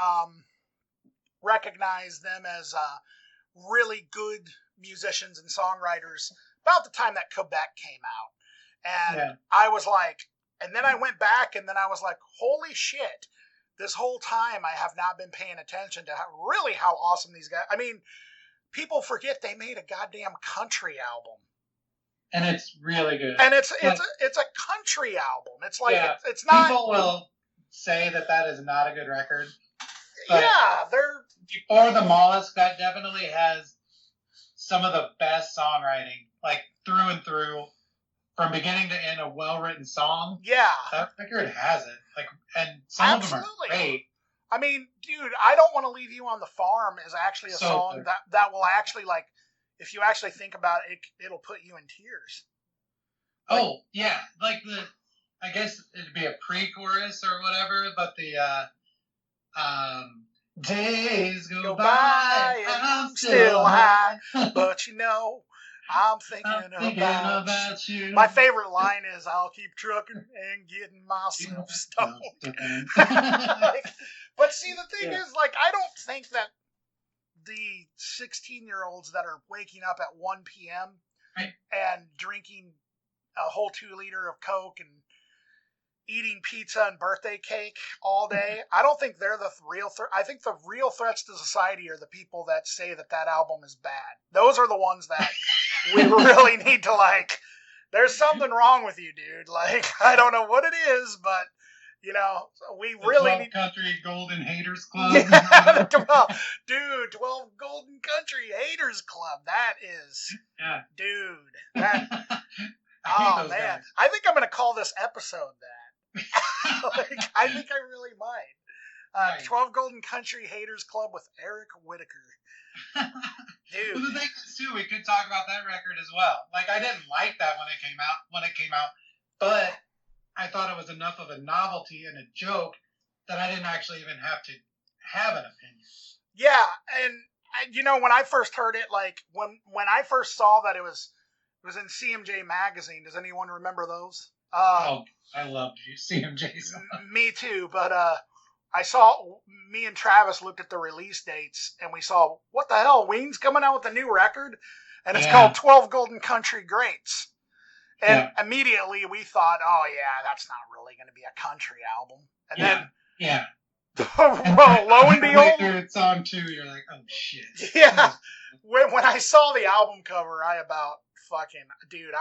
recognize them as really good musicians and songwriters about the time that Quebec came out. And I was like, and then I went back and then I was like, holy shit, this whole time I have not been paying attention to how awesome these guys. I mean, people forget they made a goddamn country album. And it's really good. And it's a country album. It's like it's not. People will say that is not a good record. Yeah, they're before the Mollusk. That definitely has some of the best songwriting, like through and through, from beginning to end. A well-written song. Yeah, that record has it. Like, and some of them are great. I mean, dude, I Don't Want to Leave You on the Farm is actually a song that will actually, like, if you actually think about it, it'll put you in tears. Oh, yeah. Like I guess it'd be a pre-chorus or whatever, but the, days go by and I'm still high, but you know, I'm thinking about you. My favorite line is, I'll keep trucking and getting myself stoned. But see, the thing is, like, I don't think that the 16-year-olds that are waking up at 1 p.m. and drinking a whole 2-liter of Coke and eating pizza and birthday cake all day, I don't think they're the real threat. I think the real threats to society are the people that say that album is bad. Those are the ones that we really need to, like, there's something wrong with you, dude. Like, I don't know what it is, but you know, we really need Country Golden Haters Club. Yeah, 12 Golden Country Haters Club. That is, dude. That, oh man, guys. I think I'm gonna call this episode that. Like, I think I really might. 12 Golden Country Haters Club with Erik Whittaker. Dude. Well, the thing is too, we could talk about that record as well. Like, I didn't like that when it came out, but I thought it was enough of a novelty and a joke that I didn't actually even have to have an opinion. Yeah, and you know, when I first heard it, like when I first saw that it was in CMJ magazine. Does anyone remember those? I loved CMJ. Me too, but me and Travis looked at the release dates and we saw, what the hell, Ween's coming out with a new record, and it's called 12 Golden Country Greats. And immediately we thought, oh yeah, that's not really going to be a country album. And then, well, lo and behold, through song 2, you're like, oh shit. Yeah. When I saw the album cover, dude,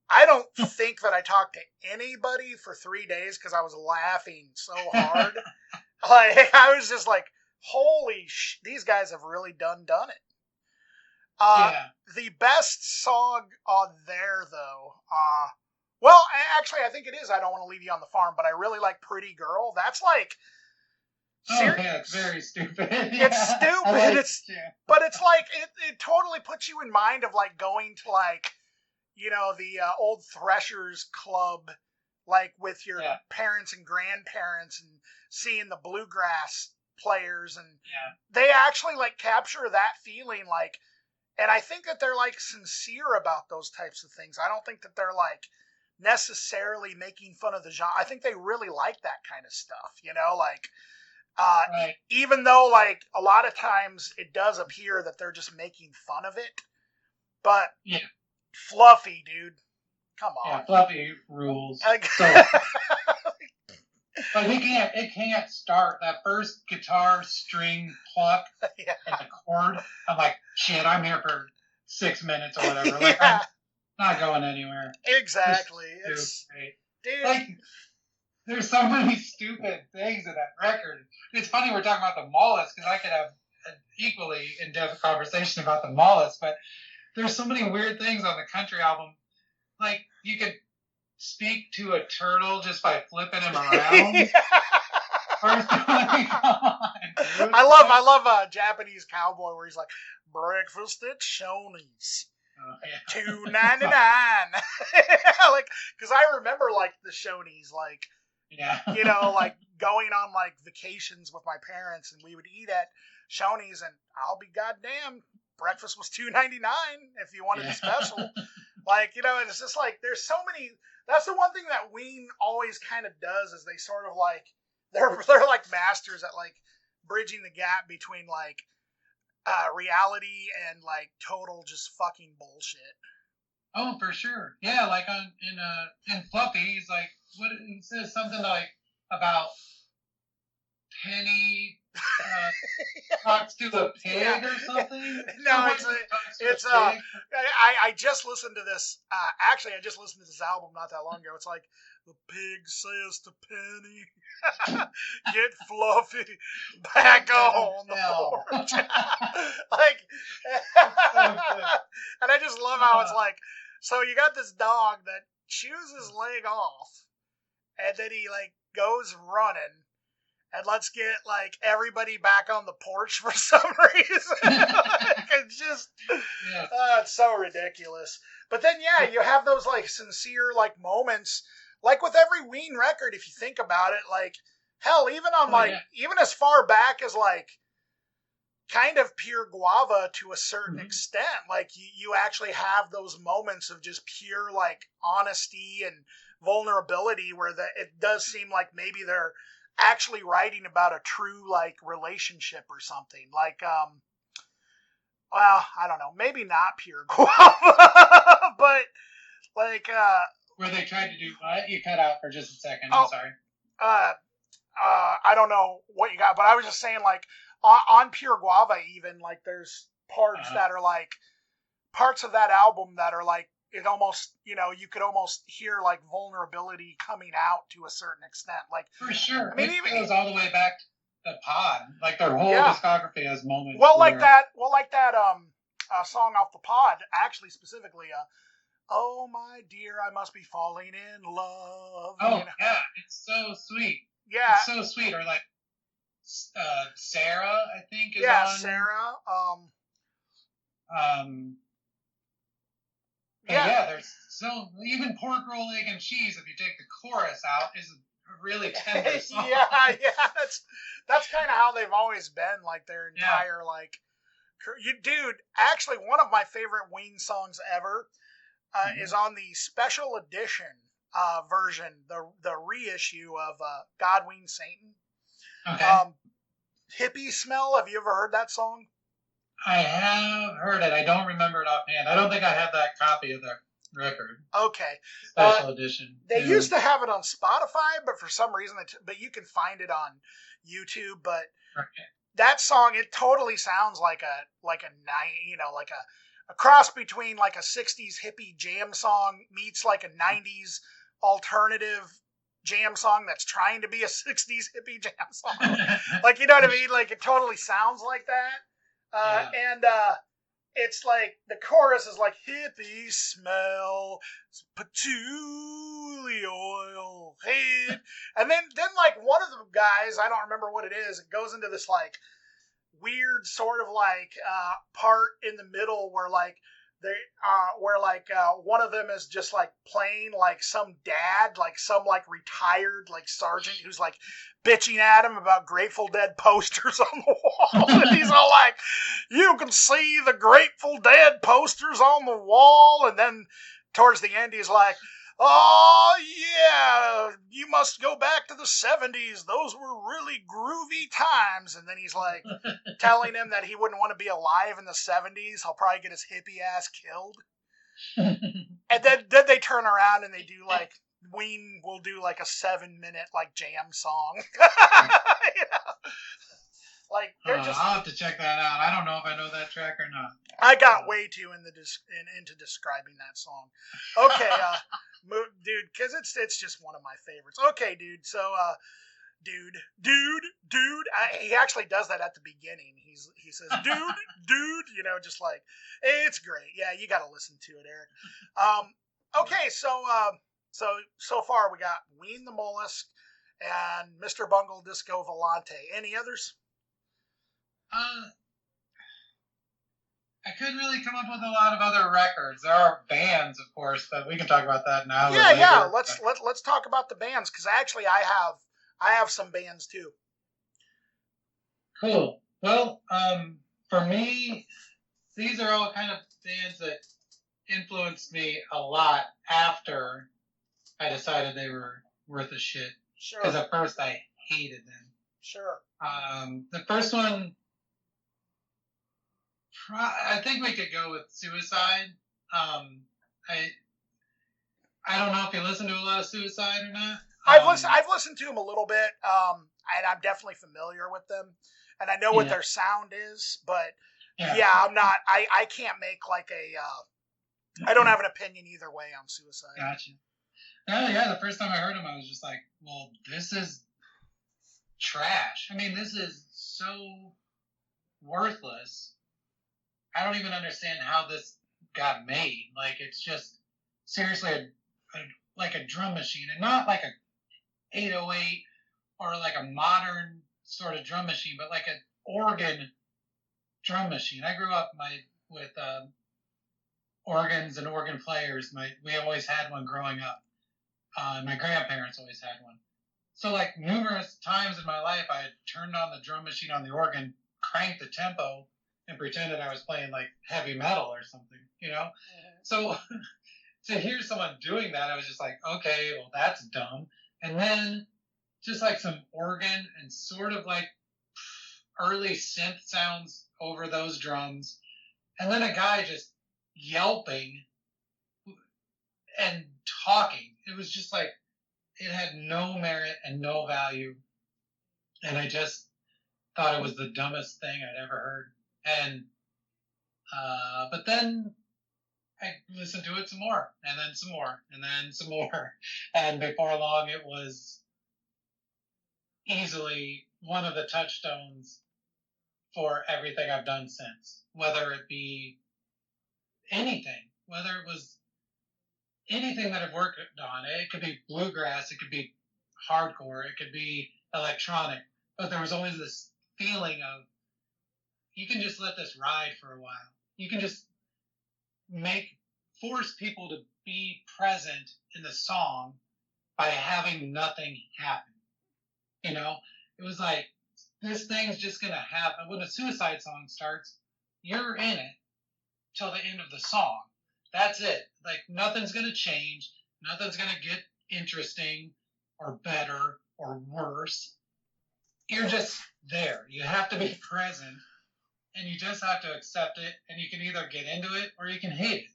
I don't think that I talked to anybody for 3 days because I was laughing so hard. Like, I was just like, holy these guys have really done it. The best song on there, though, well, actually, I think it is I Don't Want to Leave You on the Farm, but I really like Pretty Girl. That's like... Yeah, it's very stupid. It's stupid. But it's like, it totally puts you in mind of, like, going to, like, you know, the old Threshers Club, like, with your parents and grandparents and seeing the bluegrass players. And they actually, like, capture that feeling, like, and I think that they're, like, sincere about those types of things. I don't think that they're, like, necessarily making fun of the genre. I think they really like that kind of stuff, you know, like, right. Even though, like, a lot of times it does appear that they're just making fun of it, but Fluffy, dude, come on. Yeah, Fluffy rules. So, but it can't start that first guitar string pluck and the chord. I'm like, shit, I'm here for 6 minutes or whatever. Like, I'm not going anywhere. Exactly. It's great. Dude. Like, there's so many stupid things in that record. It's funny we're talking about the Mollusk, because I could have an equally in-depth conversation about the Mollusk, but there's so many weird things on the country album. Like, you could speak to a turtle just by flipping him around. I love Japanese Cowboy, where he's like, breakfast at Shoney's. $2.99. Like, because I remember, like, the Shoney's, like, you know, like, going on, like, vacations with my parents, and we would eat at Shoney's, and I'll be goddamn, breakfast was $2.99 if you wanted a special. Like, you know, and it's just like, there's so many. That's the one thing that Ween always kind of does, is they sort of, like, they're like masters at, like, bridging the gap between, like, reality and, like, total just fucking bullshit. Oh, for sure. Yeah, like in Fluffy, he's like, he says something like about Penny talks to a pig or something. No, it's I just listened to this. Actually, I just listened to this album not that long ago. It's like, the pig says to Penny, "Get Fluffy back on the porch." Like, and I just love how it's like, so you got this dog that chews his leg off, and then he, like, goes running, and let's get, like, everybody back on the porch for some reason. It's just, it's so ridiculous. But then, you have those, like, sincere, like, moments, like with every Ween record, if you think about it, like, hell, even on, even as far back as, like, kind of Pure Guava to a certain extent, like, you actually have those moments of just pure, like, honesty and vulnerability, where it does seem like maybe they're actually writing about a true, like, relationship or something. Like, well, I don't know, maybe not Pure Guava, but, like, where they tried to do what? You cut out for just a second. I'm sorry. I don't know what you got, but I was just saying, like, on Pure Guava, even, like, there's parts that are, like, parts of that album that are, like, it almost, you know, you could almost hear, like, vulnerability coming out to a certain extent. Like, for sure. I mean, it goes all the way back to the Pod. Like, their whole discography has moments. Like that song off the Pod, actually, specifically, "Oh my dear, I must be falling in love." Oh, you know? yeah, it's so sweet. Yeah, it's so sweet. Or, like, Sarah, I think, is on. Sarah. There's so, even Pork Roll, Egg and Cheese, if you take the chorus out, is a really tender song. That's kind of how they've always been, like, their entire like. Dude, actually, one of my favorite Ween songs ever is on the special edition version, the reissue of God Ween Satan. Okay. Hippie Smell. Have you ever heard that song? I have heard it. I don't remember it offhand. I don't think I have that copy of the record. Okay. Special edition. They used to have it on Spotify, but for some reason, but you can find it on YouTube. But that song, it totally sounds like a cross between, like, a 60s hippie jam song meets, like, a 90s alternative jam song that's trying to be a 60s hippie jam song. Like, you know what I mean? Like, it totally sounds like that. And it's like the chorus is like hippie smell patchouli oil head, and then like one of the guys, I don't remember what it is, it goes into this like weird sort of like part in the middle where like they where like one of them is just like playing like some dad, like some like retired like sergeant who's like bitching at him about Grateful Dead posters on the wall. And he's all like, you can see the Grateful Dead posters on the wall. And then towards the end he's like, oh yeah, you must go back to the 70s. Those were really groovy times. And then he's like telling him that he wouldn't want to be alive in the 70s. He'll probably get his hippie ass killed. And then they turn around and they do like, Ween will do like a 7-minute like jam song. You know? Like they're just. I'll have to check that out. I don't know if I know that track or not. I got way too into describing that song. Okay, dude, because it's just one of my favorites. Okay, dude. So, dude. He actually does that at the beginning. He says, dude. You know, just like it's great. Yeah, you got to listen to it, Eric. Okay, so far we got Ween the Mollusk and Mr. Bungle Disco Volante. Any others? I couldn't really come up with a lot of other records. There are bands, of course, but we can talk about that now. Yeah. Let's talk about the bands, because actually I have some bands too. Cool. Well, for me, these are all kind of bands that influenced me a lot after I decided they were worth a shit. Sure. Because at first I hated them. Sure. The first one, I think we could go with Suicide. I don't know if you listen to a lot of Suicide or not. I've listened to them a little bit, and I'm definitely familiar with them, and I know what their sound is. But I'm not. I can't make like a. I don't have an opinion either way on Suicide. Gotcha. Oh yeah, the first time I heard them, I was just like, "Well, this is trash. I mean, this is so worthless. I don't even understand how this got made. Like, it's just seriously like a drum machine, and not like a 808 or like a modern sort of drum machine, but like an organ drum machine. I grew up with organs and organ players. We always had one growing up. My grandparents always had one. So like numerous times in my life, I had turned on the drum machine on the organ, cranked the tempo, and pretended I was playing like heavy metal or something, you know? So to hear someone doing that, I was just like, okay, well, that's dumb. And then just like some organ and sort of like early synth sounds over those drums. And then a guy just yelping and talking. It was just like, it had no merit and no value. And I just thought it was the dumbest thing I'd ever heard. And, but then I listened to it some more, and then some more, and then some more. And before long, it was easily one of the touchstones for everything I've done since. Whether it be anything, whether it was anything that I've worked on. It could be bluegrass, it could be hardcore, it could be electronic. But there was always this feeling of, you can just let this ride for a while. You can just force people to be present in the song by having nothing happen. You know, it was like, this thing's just going to happen. When a Suicide song starts, you're in it till the end of the song. That's it. Like, nothing's going to change. Nothing's going to get interesting or better or worse. You're just there. You have to be present, and you just have to accept it, and you can either get into it or you can hate it.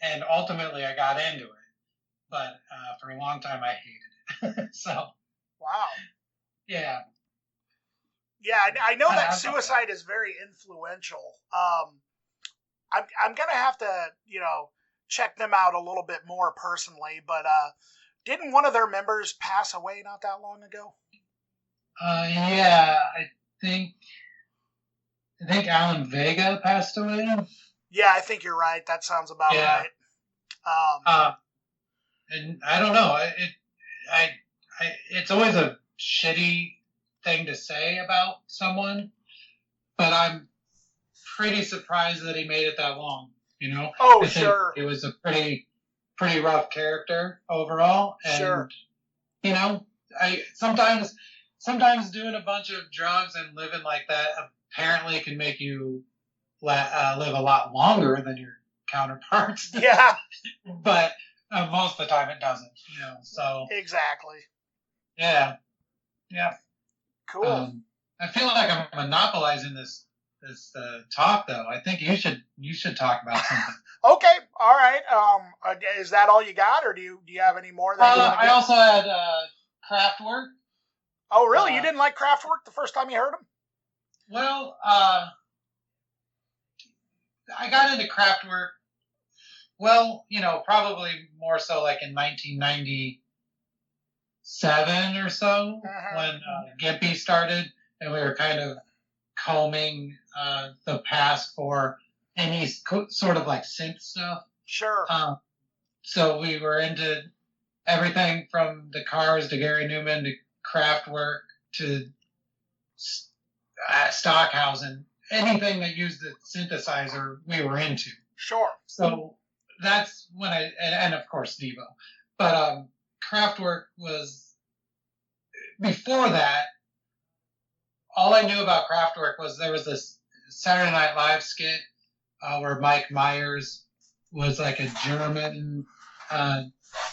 And ultimately, I got into it. But for a long time, I hated it. So. Wow. Yeah. Yeah, I know that Suicide is very influential. I'm gonna have to, check them out a little bit more personally. But didn't one of their members pass away not that long ago? Yeah, I think Alan Vega passed away. Yeah, I think you're right. That sounds about Yeah. right. And I don't know. It's always a shitty thing to say about someone, but I'm pretty surprised that he made it that long. You know, Oh, I think sure. it was a pretty rough character overall, and Sure. you know, I sometimes doing a bunch of drugs and living like that apparently can make you live a lot longer than your counterparts. Yeah, But most of the time it doesn't, you know. So exactly. yeah. Cool. I feel like I'm monopolizing this talk, though. I think you should talk about something. Okay. All right. Is that all you got, or do you have any more that you want to I also had Kraftwerk. Oh, really? You didn't like Kraftwerk the first time you heard them? Well, I got into Kraftwerk. Well, you know, probably more so like in 1997 or so when Gimpy started, and we were kind of combing the past for any sort of like synth stuff. Sure. So we were into everything from the Cars to Gary Newman to Kraftwerk to Stockhausen. Anything that used the synthesizer, we were into. Sure. So that's when and of course Devo. But Kraftwerk was, before that, all I knew about Kraftwerk was there was this Saturday Night Live skit where Mike Myers was like a German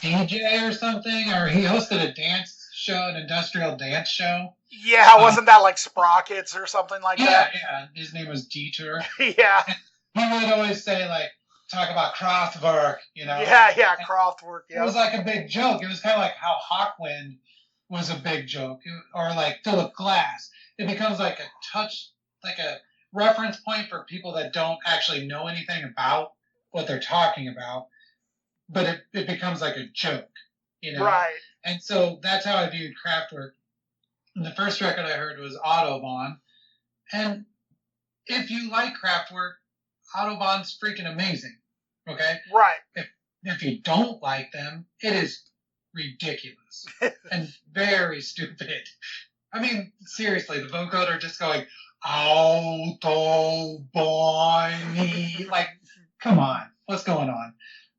DJ or something, or he hosted a dance show, an industrial dance show. Yeah, wasn't that like Sprockets or something like that? Yeah. His name was Dieter. Yeah. And he would always say, like, talk about Kraftwerk, you know? Yeah, Kraftwerk, yeah. It was like a big joke. It was kind of like how Hawkwind was a big joke, or like Philip Glass. It becomes like a reference point for people that don't actually know anything about what they're talking about, but it becomes like a joke, you know? Right. And so that's how I viewed Kraftwerk. And the first record I heard was Autobahn. And if you like Kraftwerk, Autobahn's freaking amazing. Okay? Right. If you don't like them, it is ridiculous and very stupid. I mean, seriously, the vocoder just going, Autobahn. Like, come on. What's going on?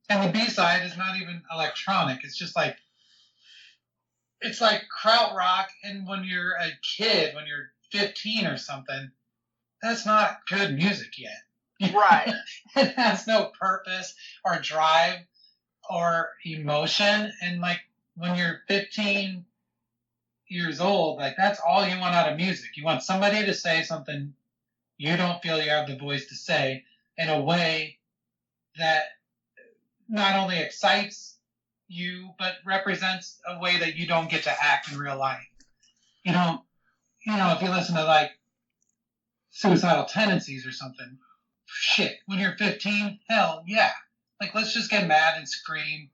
And the B-side is not even electronic. It's just like, it's like krautrock, and when you're a kid, when you're 15 or something, that's not good music yet. Right. It has no purpose or drive or emotion. And like when you're 15 years old, like that's all you want out of music. You want somebody to say something you don't feel you have the voice to say in a way that not only excites you, but represents a way that you don't get to act in real life. You know, if you listen to like Suicidal Tendencies or something, shit, when you're 15, hell yeah. Like, let's just get mad and scream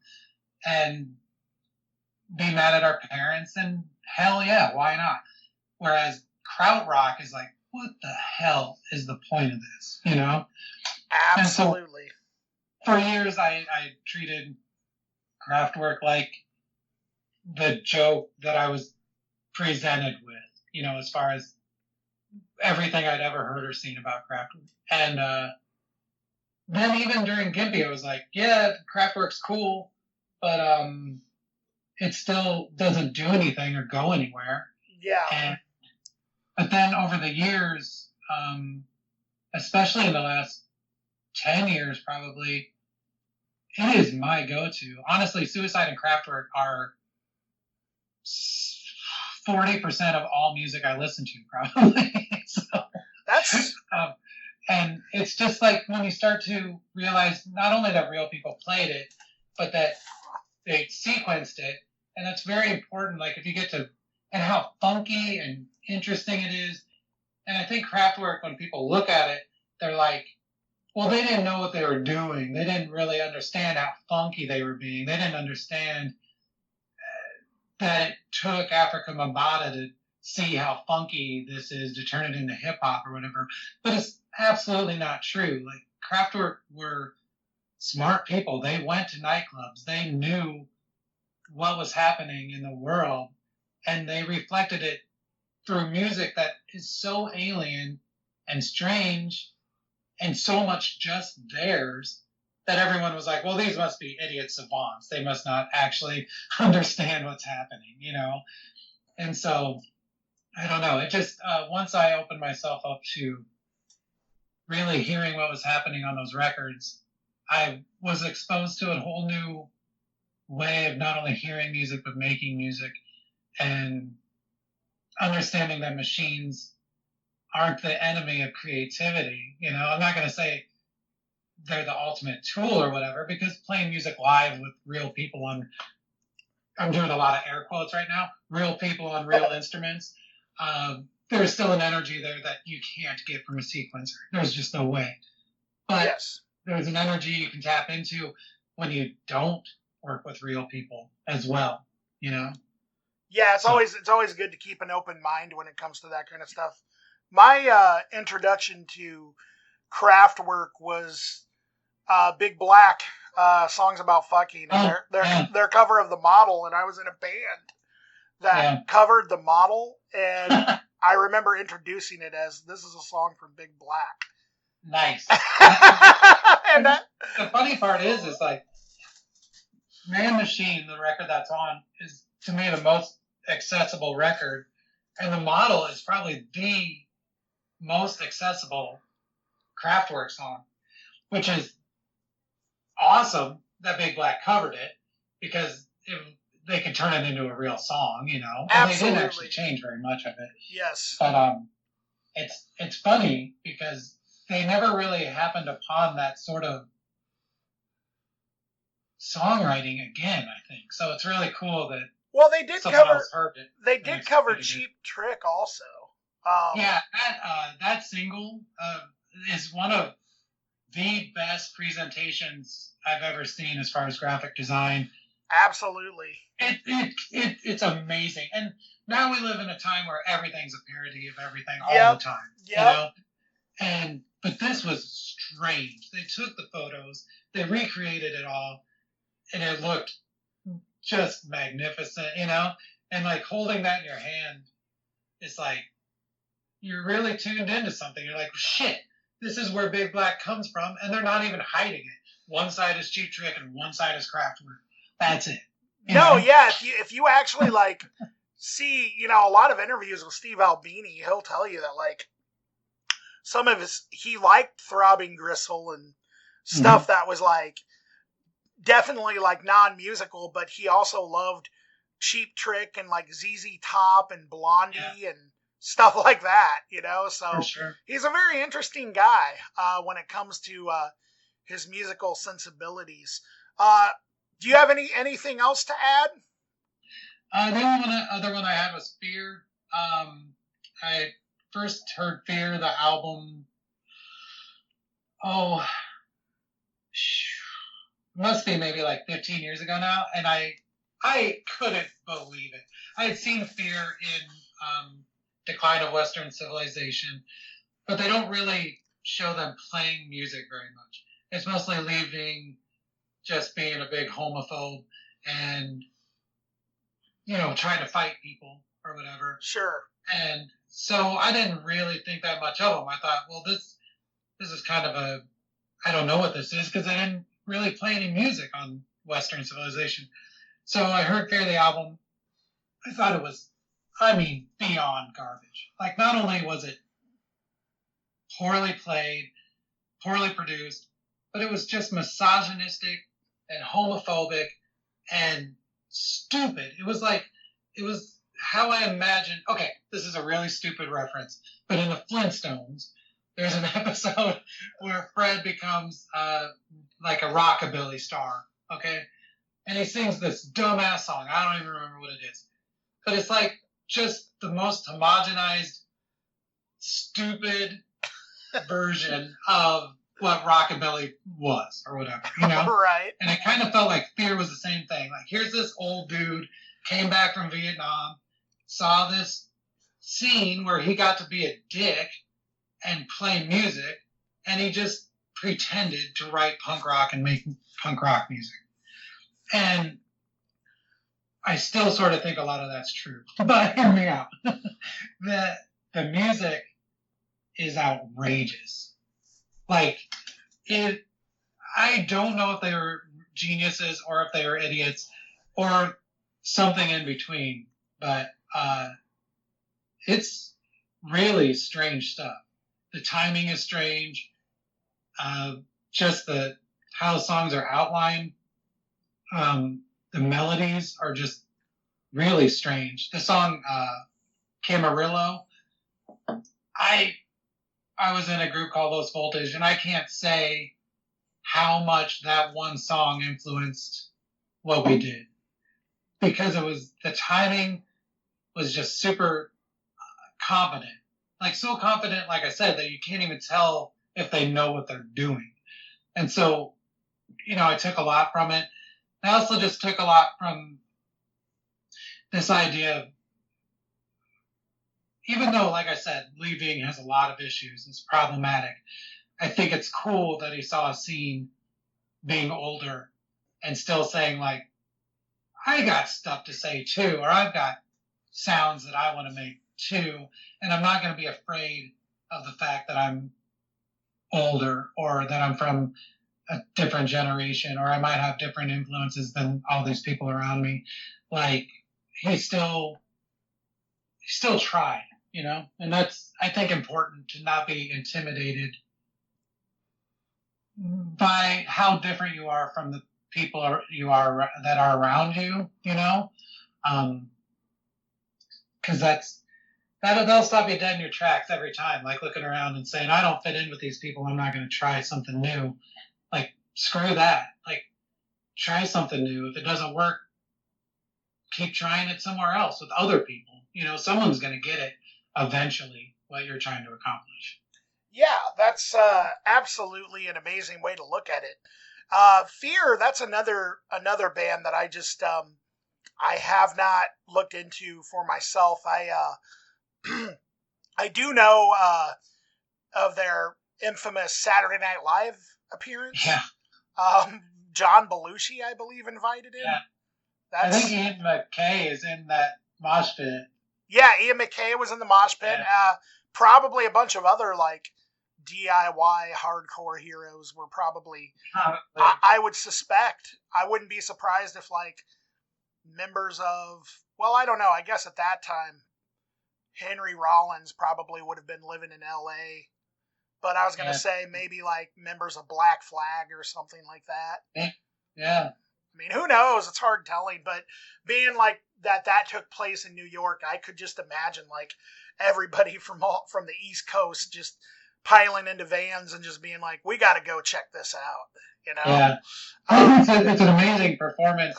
and be mad at our parents, and hell yeah, why not? Whereas krautrock is like, what the hell is the point of this, you know? Absolutely. So, for years, I treated Kraftwerk like the joke that I was presented with, you know, as far as everything I'd ever heard or seen about Kraftwerk. And then even during Gimpy, I was like, yeah, Kraftwerk's cool, but it still doesn't do anything or go anywhere. Yeah. But then over the years, especially in the last 10 years probably, it is my go-to. Honestly, Suicide and Kraftwerk are 40% of all music I listen to, probably. So, that's and it's just like when you start to realize not only that real people played it, but that they sequenced it, and that's very important. Like if you get to, and how funky and interesting it is. And I think Kraftwerk, when people look at it, they're like, well, they didn't know what they were doing. They didn't really understand how funky they were being. They didn't understand that it took Africa Bambaataa to see how funky this is, to turn it into hip hop or whatever. But absolutely not true. Like Kraftwerk were smart people. They went to nightclubs. They knew what was happening in the world, and they reflected it through music that is so alien and strange and so much just theirs that everyone was like, well, these must be idiot savants. They must not actually understand what's happening, you know? And so, I don't know. It just, once I opened myself up to really hearing what was happening on those records, I was exposed to a whole new way of not only hearing music, but making music and understanding that machines aren't the enemy of creativity. You know, I'm not going to say they're the ultimate tool or whatever, because playing music live with real people on, I'm doing a lot of air quotes right now, real people on real instruments, there's still an energy there that you can't get from a sequencer. There's just no way. But Yes. there's an energy you can tap into when you don't work with real people as well, you know? Yeah, it's always good to keep an open mind when it comes to that kind of stuff. My introduction to Kraftwerk was Big Black, songs about fucking, and their cover of The Model, and I was in a band that covered The Model, and I remember introducing it as, this is a song from Big Black. Nice. And the funny part is like, Man Machine, the record that's on, is to me the most accessible record, and The Model is probably the most accessible Kraftwerk song, which is awesome that Big Black covered it, because they could turn it into a real song, you know. And they didn't actually change very much of it. Yes. But it's funny because they never really happened upon that sort of songwriting again, I think. So it's really cool that they did cover Cheap Trick also. That single is one of the best presentations I've ever seen as far as graphic design. Absolutely. It's amazing. And now we live in a time where everything's a parody of everything all the time. You know? But this was strange. They took the photos, they recreated it all, and it looked just magnificent, you know? And like holding that in your hand is like, you're really tuned into something. You're like, shit, this is where Big Black comes from, and they're not even hiding it. One side is Cheap Trick and one side is Kraftwerk. That's it. You know? Yeah. If you actually like see, you know, a lot of interviews with Steve Albini, he'll tell you that like some of he liked Throbbing Gristle and stuff that was like definitely like non-musical, but he also loved Cheap Trick and like ZZ Top and Blondie and stuff like that, you know. So he's a very interesting guy when it comes to his musical sensibilities. Do you have anything else to add? The other one I had was Fear. I first heard Fear, the album, must be maybe like 15 years ago now, and I couldn't believe it. I had seen Fear in Decline of Western Civilization, but they don't really show them playing music very much. It's mostly leaving, just being a big homophobe and, you know, trying to fight people or whatever. Sure. And so I didn't really think that much of them. I thought, well, this is kind of I don't know what this is, because they didn't really play any music on Western Civilization. So I heard Fear the album. I thought it was, beyond garbage. Like, not only was it poorly played, poorly produced, but it was just misogynistic and homophobic and stupid. It was how I imagined. Okay, this is a really stupid reference, but in the Flintstones, there's an episode where Fred becomes like a rockabilly star, okay? And he sings this dumbass song. I don't even remember what it is. But it's like just the most homogenized, stupid version of what rockabilly was or whatever, you know? Right. And it kind of felt like Fear was the same thing. Like, here's this old dude, came back from Vietnam, saw this scene where he got to be a dick, and play music, and he just pretended to write punk rock and make punk rock music. And I still sort of think a lot of that's true, but hear me out. The music is outrageous. Like, I don't know if they were geniuses or if they were idiots or something in between, but it's really strange stuff. The timing is strange. Just how the songs are outlined. The melodies are just really strange. The song Camarillo, I was in a group called Los Voltage, and I can't say how much that one song influenced what we did, because the timing was just super confident, like so confident, like I said, that you can't even tell if they know what they're doing. And so, I took a lot from it. I also just took a lot from this idea of, even though, like I said, Levine has a lot of issues, it's problematic, I think it's cool that he saw a scene being older and still saying, like, I got stuff to say too, or I've got sounds that I want to make too, and I'm not going to be afraid of the fact that I'm older or that I'm from a different generation, or I might have different influences than all these people around me. Like, he still tried, and that's, I think, important, to not be intimidated by how different you are from the people that are around you, because that'll stop you dead in your tracks every time, like looking around and saying, I don't fit in with these people, I'm not going to try something new. Like, screw that. Like, try something new. If it doesn't work, keep trying it somewhere else with other people. Someone's going to get it eventually, what you're trying to accomplish. Yeah, that's absolutely an amazing way to look at it. Fear, that's another band that I just I have not looked into for myself. I do know of their infamous Saturday Night Live appearance. Yeah. John Belushi, I believe, invited him. Yeah. I think Ian McKay is in that mosh pit. Yeah, Ian McKay was in the mosh pit. Yeah. Probably a bunch of other, like, DIY hardcore heroes were probably, I would suspect, I wouldn't be surprised if, like, members of, well, I don't know, I guess at that time, Henry Rollins probably would have been living in LA, but I was going to say maybe, like, members of Black Flag or something like that. Yeah. I mean, who knows? It's hard telling, but being like that took place in New York, I could just imagine, like, everybody from the East Coast just piling into vans and just being like, we got to go check this out, Yeah. It's an amazing performance,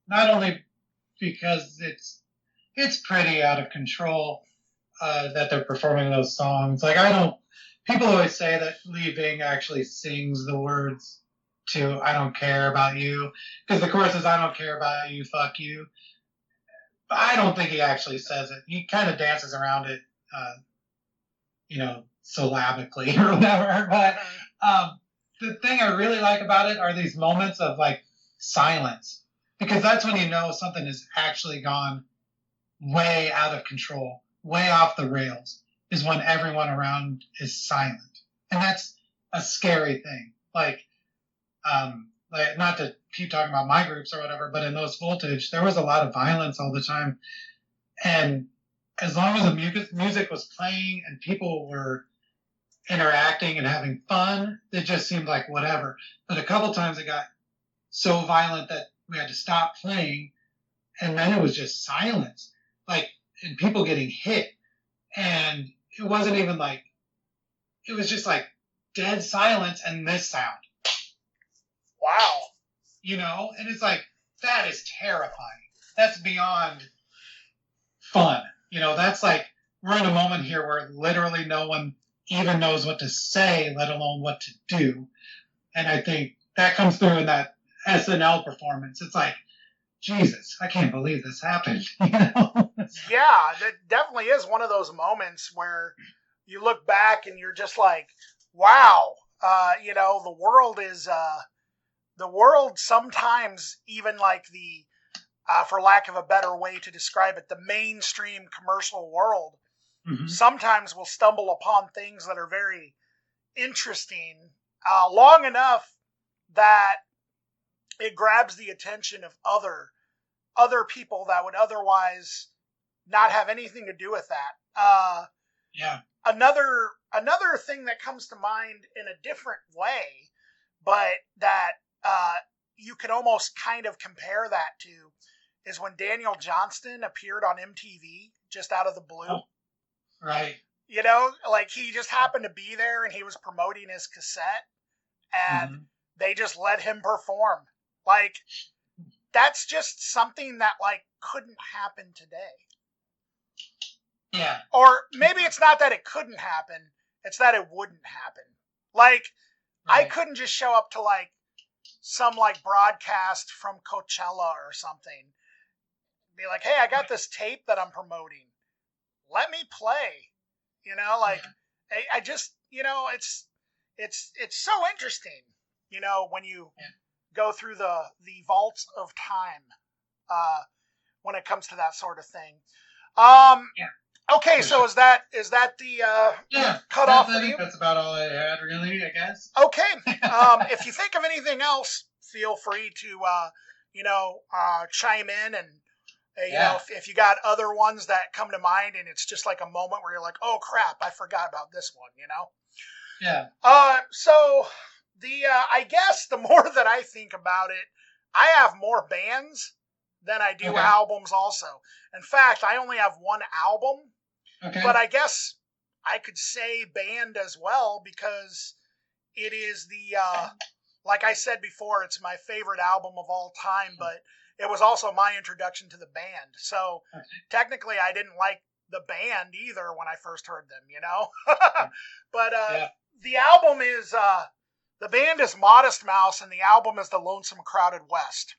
not only because it's pretty out of control that they're performing those songs. Like, people always say that Lee Bing actually sings the words to I Don't Care About You, because the chorus is I don't care about you, fuck you. But I don't think he actually says it. He kind of dances around it, syllabically or whatever. But the thing I really like about it are these moments of, like, silence, because that's when you know something has actually gone way out of control, way off the rails, is when everyone around is silent. And that's a scary thing. Like, not to keep talking about my groups or whatever, but in Those Voltage, there was a lot of violence all the time. And as long as the music was playing and people were interacting and having fun, it just seemed like whatever. But a couple times it got so violent that we had to stop playing, and then it was just silence, like, and people getting hit. And it wasn't even like, it was just like dead silence and this sound. Wow. And it's like, that is terrifying. That's beyond fun. That's like, we're in a moment here where literally no one even knows what to say, let alone what to do. And I think that comes through in that SNL performance. It's like, Jesus, I can't believe this happened. Yeah, that definitely is one of those moments where, you look back and you're just like, wow, the world sometimes, even like for lack of a better way to describe it, the mainstream commercial world sometimes will stumble upon things that are very interesting long enough that it grabs the attention of other people that would otherwise not have anything to do with that. Yeah. Another thing that comes to mind in a different way, but that you can almost kind of compare that to, is when Daniel Johnston appeared on MTV just out of the blue. Oh, right. Like he just happened to be there and he was promoting his cassette and they just let him perform. Like, that's just something that like couldn't happen today. Yeah. Or maybe it's not that it couldn't happen, it's that it wouldn't happen. Like, right. I couldn't just show up to like some like broadcast from Coachella or something. Be like, hey, I got this tape that I'm promoting. Let me play. I just, it's so interesting, when you go through the vaults of time, when it comes to that sort of thing. Okay, so is that the cutoff for you? That's about all I had, really, I guess. Okay. If you think of anything else, feel free to chime in, and if you got other ones that come to mind, and it's just like a moment where you're like, oh crap, I forgot about this one. Yeah. So I guess the more that I think about it, I have more bands than I do albums also. In fact, I only have one album. Okay. But I guess I could say band as well, because it is like I said before, it's my favorite album of all time, but it was also my introduction to the band. So technically I didn't like the band either when I first heard them, But the album is, the band is Modest Mouse, and the album is The Lonesome Crowded West.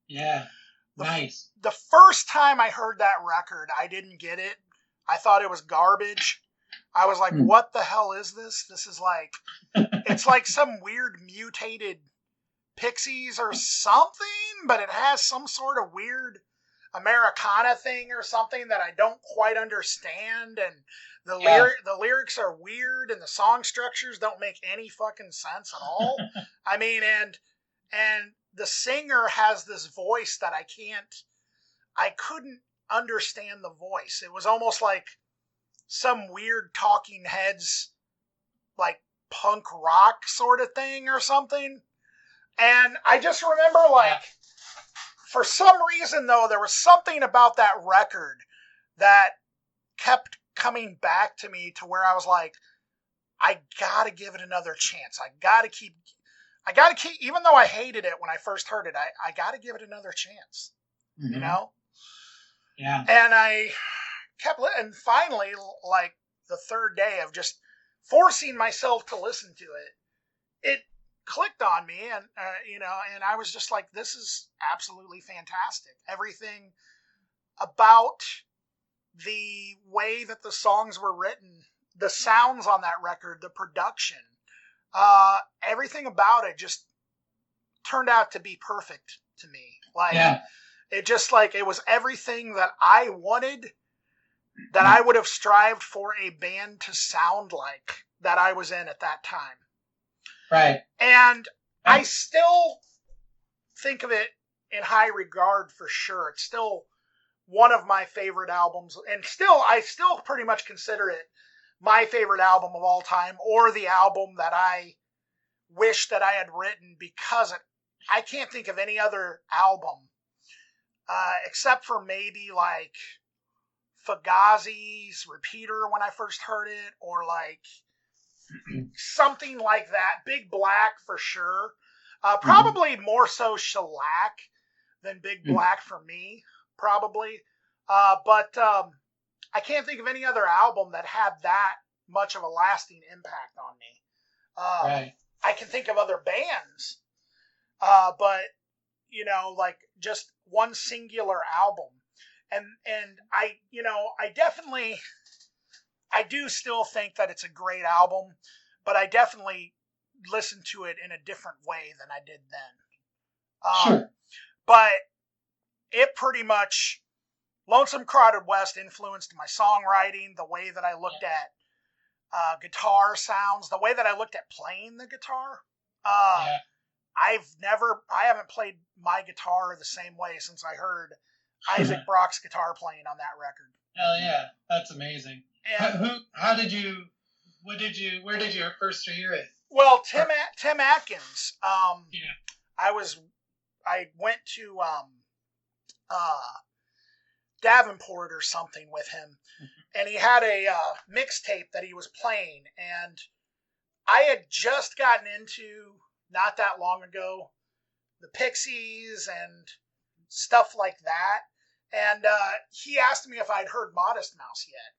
Yeah, nice. The first time I heard that record, I didn't get it. I thought it was garbage. I was like, what the hell is this? This is like, it's like some weird mutated Pixies or something, but it has some sort of weird Americana thing or something that I don't quite understand. And the lyrics are weird, and the song structures don't make any fucking sense at all. I mean, and the singer has this voice that I couldn't understand the voice. It was almost like some weird Talking Heads, like punk rock sort of thing or something. And I just remember, like, for some reason though, there was something about that record that kept coming back to me, to where I was like, I gotta give it another chance. I gotta keep, even though I hated it when I first heard it, I gotta give it another chance, Yeah. And I kept, and finally, like the third day of just forcing myself to listen to it, it clicked on me, and and I was just like, this is absolutely fantastic. Everything about the way that the songs were written, the sounds on that record, the production, everything about it just turned out to be perfect to me. Like, it just, like, it was everything that I wanted, that I would have strived for a band to sound like that I was in at that time. Right. And I still think of it in high regard, for sure. It's still one of my favorite albums, and I still pretty much consider it my favorite album of all time, or the album that I wish that I had written, because I can't think of any other album, except for maybe like Fugazi's Repeater when I first heard it, or like something like that. Big Black for sure. Probably more so Shellac than Big Black for me, probably. But I can't think of any other album that had that much of a lasting impact on me. Right. I can think of other bands, but like just one singular album. And I I do still think that it's a great album, but I definitely listened to it in a different way than I did then. Sure. But it pretty much, Lonesome Crowded West influenced my songwriting, the way that I looked at guitar sounds, the way that I looked at playing the guitar. I haven't played my guitar the same way since I heard Isaac Brock's guitar playing on that record. Hell yeah, that's amazing. And, where did you first hear it? Well, Tim Atkins. I went to Davenport or something with him, and he had a mixtape that he was playing, and I had just gotten into, not that long ago, the Pixies and stuff like that, and he asked me if I'd heard Modest Mouse yet.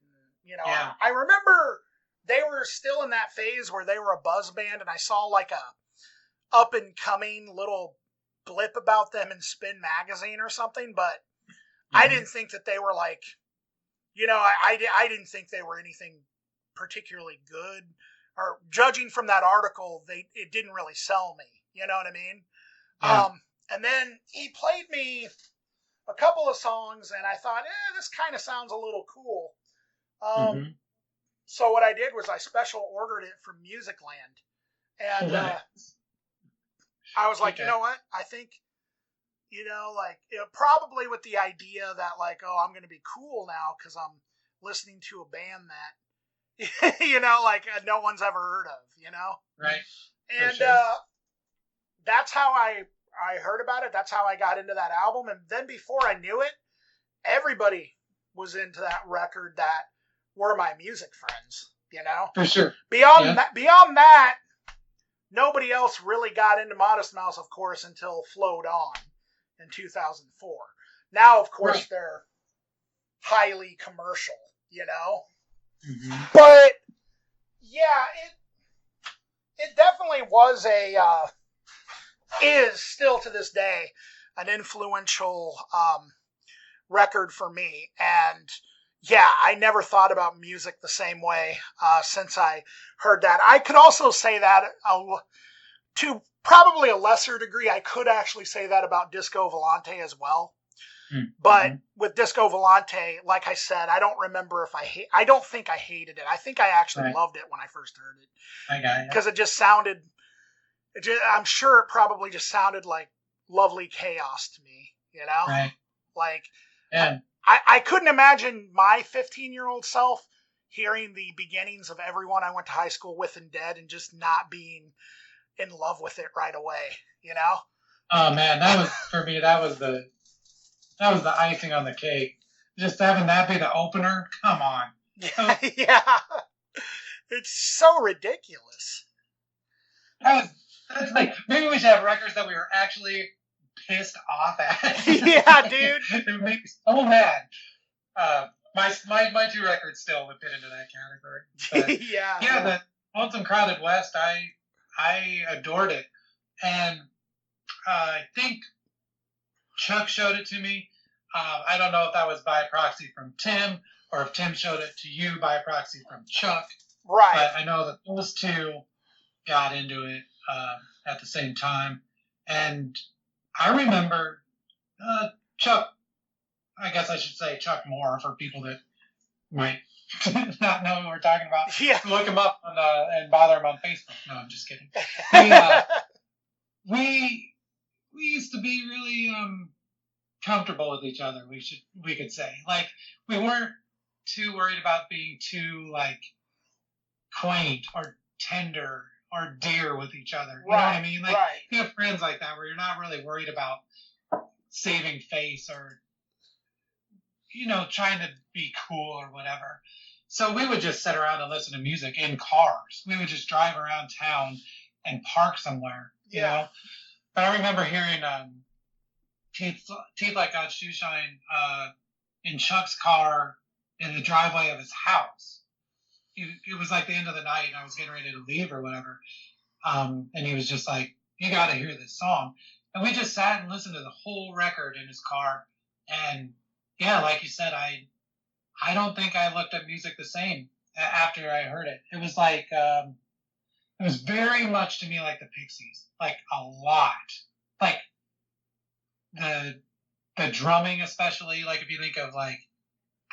And, I remember they were still in that phase where they were a buzz band, and I saw like a up and coming little blip about them in Spin magazine or something, but I didn't think that they were like, I didn't think they were anything particularly good, or judging from that article, it didn't really sell me. You know what I mean? Yeah. And then he played me a couple of songs, and I thought, this kind of sounds a little cool. So what I did was I special ordered it from Musicland, and I was like, you know what? I think, probably with the idea that like, oh, I'm going to be cool now because I'm listening to a band that, like no one's ever heard of, Right. And sure. That's how I heard about it. That's how I got into that album. And then before I knew it, everybody was into that record that were my music friends, For sure. Beyond that, nobody else really got into Modest Mouse, of course, until Flowed On in 2004. Now, of course, Right. They're highly commercial, Mm-hmm. But yeah, it definitely was is still to this day an influential record for me. And yeah, I never thought about music the same way since I heard that. I could also say that to probably a lesser degree, I could actually say that about Disco Volante as well. Mm-hmm. But with Disco Volante, like I said, I don't remember if I don't think I hated it. I think I actually loved it when I first heard it. I got it. Because it just sounded, I'm sure it probably just sounded like lovely chaos to me, Right. Like, Yeah. I couldn't imagine my 15-year-old self hearing the beginnings of Everyone I Went to High School With and Dead and just not being in love with it right away, Oh man, that was the icing on the cake. Just having that be the opener, come on. Yeah. It's so ridiculous. That's like, maybe we should have records that we were actually pissed off at. Yeah, dude. It made me so mad. My two records still would fit into that category. But, Yeah. the Lonesome Crowded West, I adored it. And I think Chuck showed it to me. I don't know if that was by proxy from Tim or if Tim showed it to you by proxy from Chuck. Right. But I know that those two got into it at the same time. And I remember Chuck, I guess I should say Chuck Moore for people that might not know who we're talking about. Yeah. Look him up and bother him on Facebook. No, I'm just kidding. We used to be really comfortable with each other. We could say, like, we weren't too worried about being too like quaint or tender or dear with each other. You know what I mean? Like, you have friends like that where you're not really worried about saving face or trying to be cool or whatever. So we would just sit around and listen to music in cars. We would just drive around town and park somewhere. You know. But I remember hearing Teeth Like God's Shoe Shine in Chuck's car in the driveway of his house. It was like the end of the night and I was getting ready to leave or whatever. And he was just like, you got to hear this song. And we just sat and listened to the whole record in his car. And yeah, like you said, I don't think I looked at music the same after I heard it. It was like it was very much to me like the Pixies, like a lot, like the drumming especially. Like if you think of like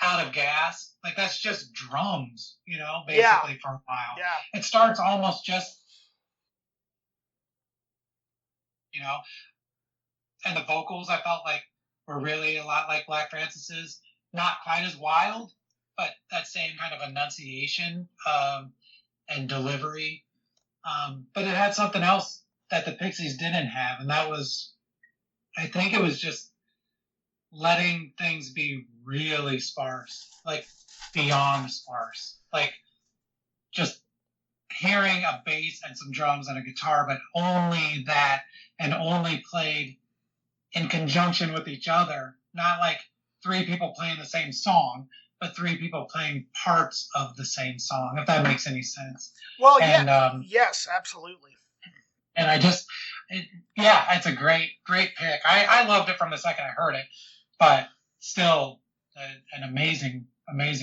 Out of Gas, like that's just drums, basically for a while. Yeah. It starts almost just, and the vocals I felt like were really a lot like Black Francis's, not quite as wild, but that same kind of enunciation and delivery. But it had something else that the Pixies didn't have, and that was, I think it was just letting things be really sparse, like beyond sparse, like just hearing a bass and some drums and a guitar, but only that, and only played in conjunction with each other, not like three people playing the same song, but three people playing parts of the same song, if that makes any sense. Well, yes, absolutely. And I just, it's a great pick. I loved it from the second I heard it, but still an amazing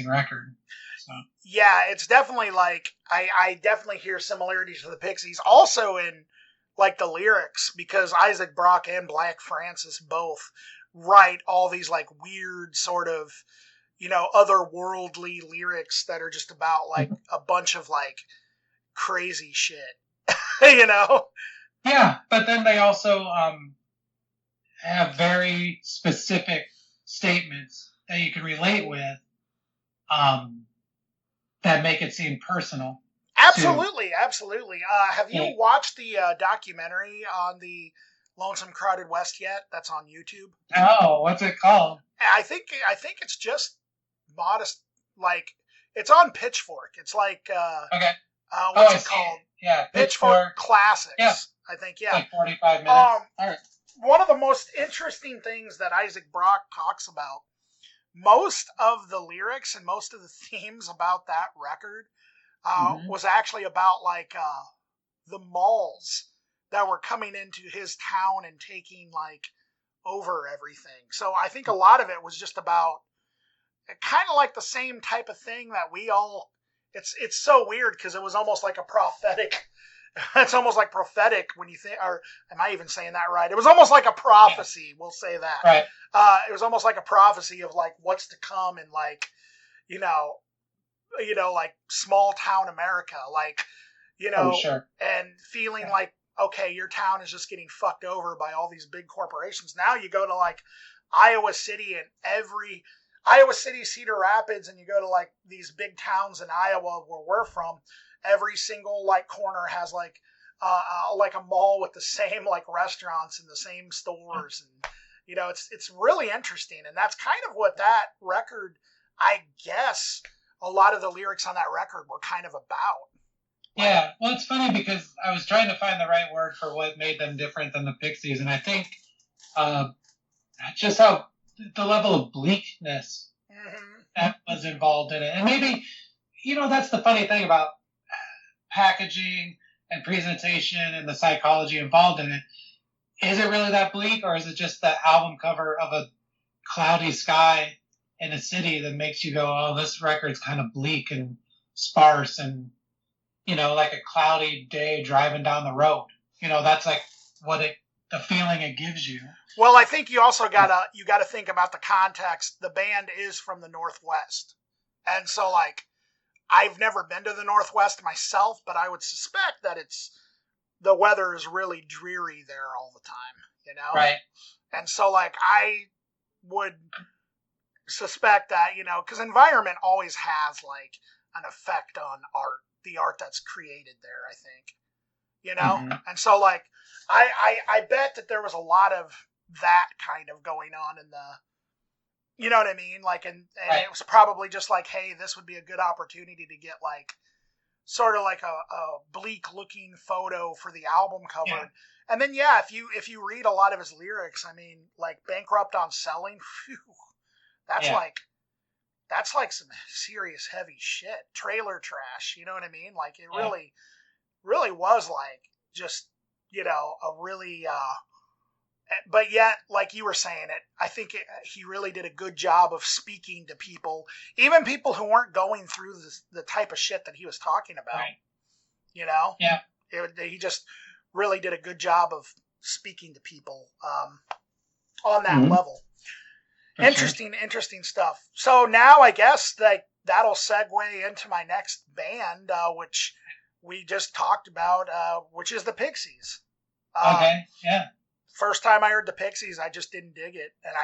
record. So. Yeah, it's definitely like, I definitely hear similarities to the Pixies, also in like the lyrics, because Isaac Brock and Black Francis both write all these like weird sort of, otherworldly lyrics that are just about like a bunch of like crazy shit, Yeah, but then they also have very specific statements that you can relate with, that make it seem personal. Absolutely. Have you watched the documentary on the Lonesome Crowded West yet? That's on YouTube. Oh, what's it called? I think it's just modest. Like, it's on Pitchfork. It's like okay. What's it called? Yeah, Pitchfork Classics. Yeah. I think, yeah. Like 45 minutes. All right. One of the most interesting things that Isaac Brock talks about, most of the lyrics and most of the themes about that record was actually about like the malls that were coming into his town and taking like over everything. So I think a lot of it was just about kind of like the same type of thing that we all. It's so weird because it was almost like a prophetic. It's almost like prophetic when you think, or am I even saying that right? It was almost like a prophecy. We'll say that. Right. It was almost like a prophecy of like what's to come and like, like small town America, like, sure. and feeling like, okay, your town is just getting fucked over by all these big corporations. Now you go to like Iowa City Cedar Rapids, and you go to like these big towns in Iowa where we're from, every single like corner has like a mall with the same like restaurants and the same stores, and it's really interesting. And that's kind of what that record, I guess, a lot of the lyrics on that record were kind of about. Yeah, well, it's funny because I was trying to find the right word for what made them different than the Pixies, and I think just how the level of bleakness that was involved in it. And maybe, that's the funny thing about packaging and presentation and the psychology involved in it. Is it really that bleak, or is it just the album cover of a cloudy sky in a city that makes you go, oh, this record's kind of bleak and sparse and, like a cloudy day driving down the road. That's like the feeling it gives you. Well, I think you also gotta think about the context. The band is from the Northwest. And so like, I've never been to the Northwest myself, but I would suspect that the weather is really dreary there all the time, Right. And so like, I would suspect that, because environment always has like an effect on art, the art that's created there, I think, And so like, I bet that there was a lot of that kind of going on in the, you know what I mean? Like, and right. It was probably just like, hey, this would be a good opportunity to get like, sort of like a bleak looking photo for the album cover. Yeah. And then, if you read a lot of his lyrics, I mean, like Bankrupt on Selling, that's like some serious heavy shit. Trailer Trash, you know what I mean? Like, it really was like just, a really but yet, like you were saying it, I think he really did a good job of speaking to people, even people who weren't going through the type of shit that he was talking about. Right. You know, Yeah. He just really did a good job of speaking to people on that level. For Interesting stuff. So now I guess that'll segue into my next band, which we just talked about, which is the Pixies. Okay. Yeah. First time I heard the Pixies, I just didn't dig it, and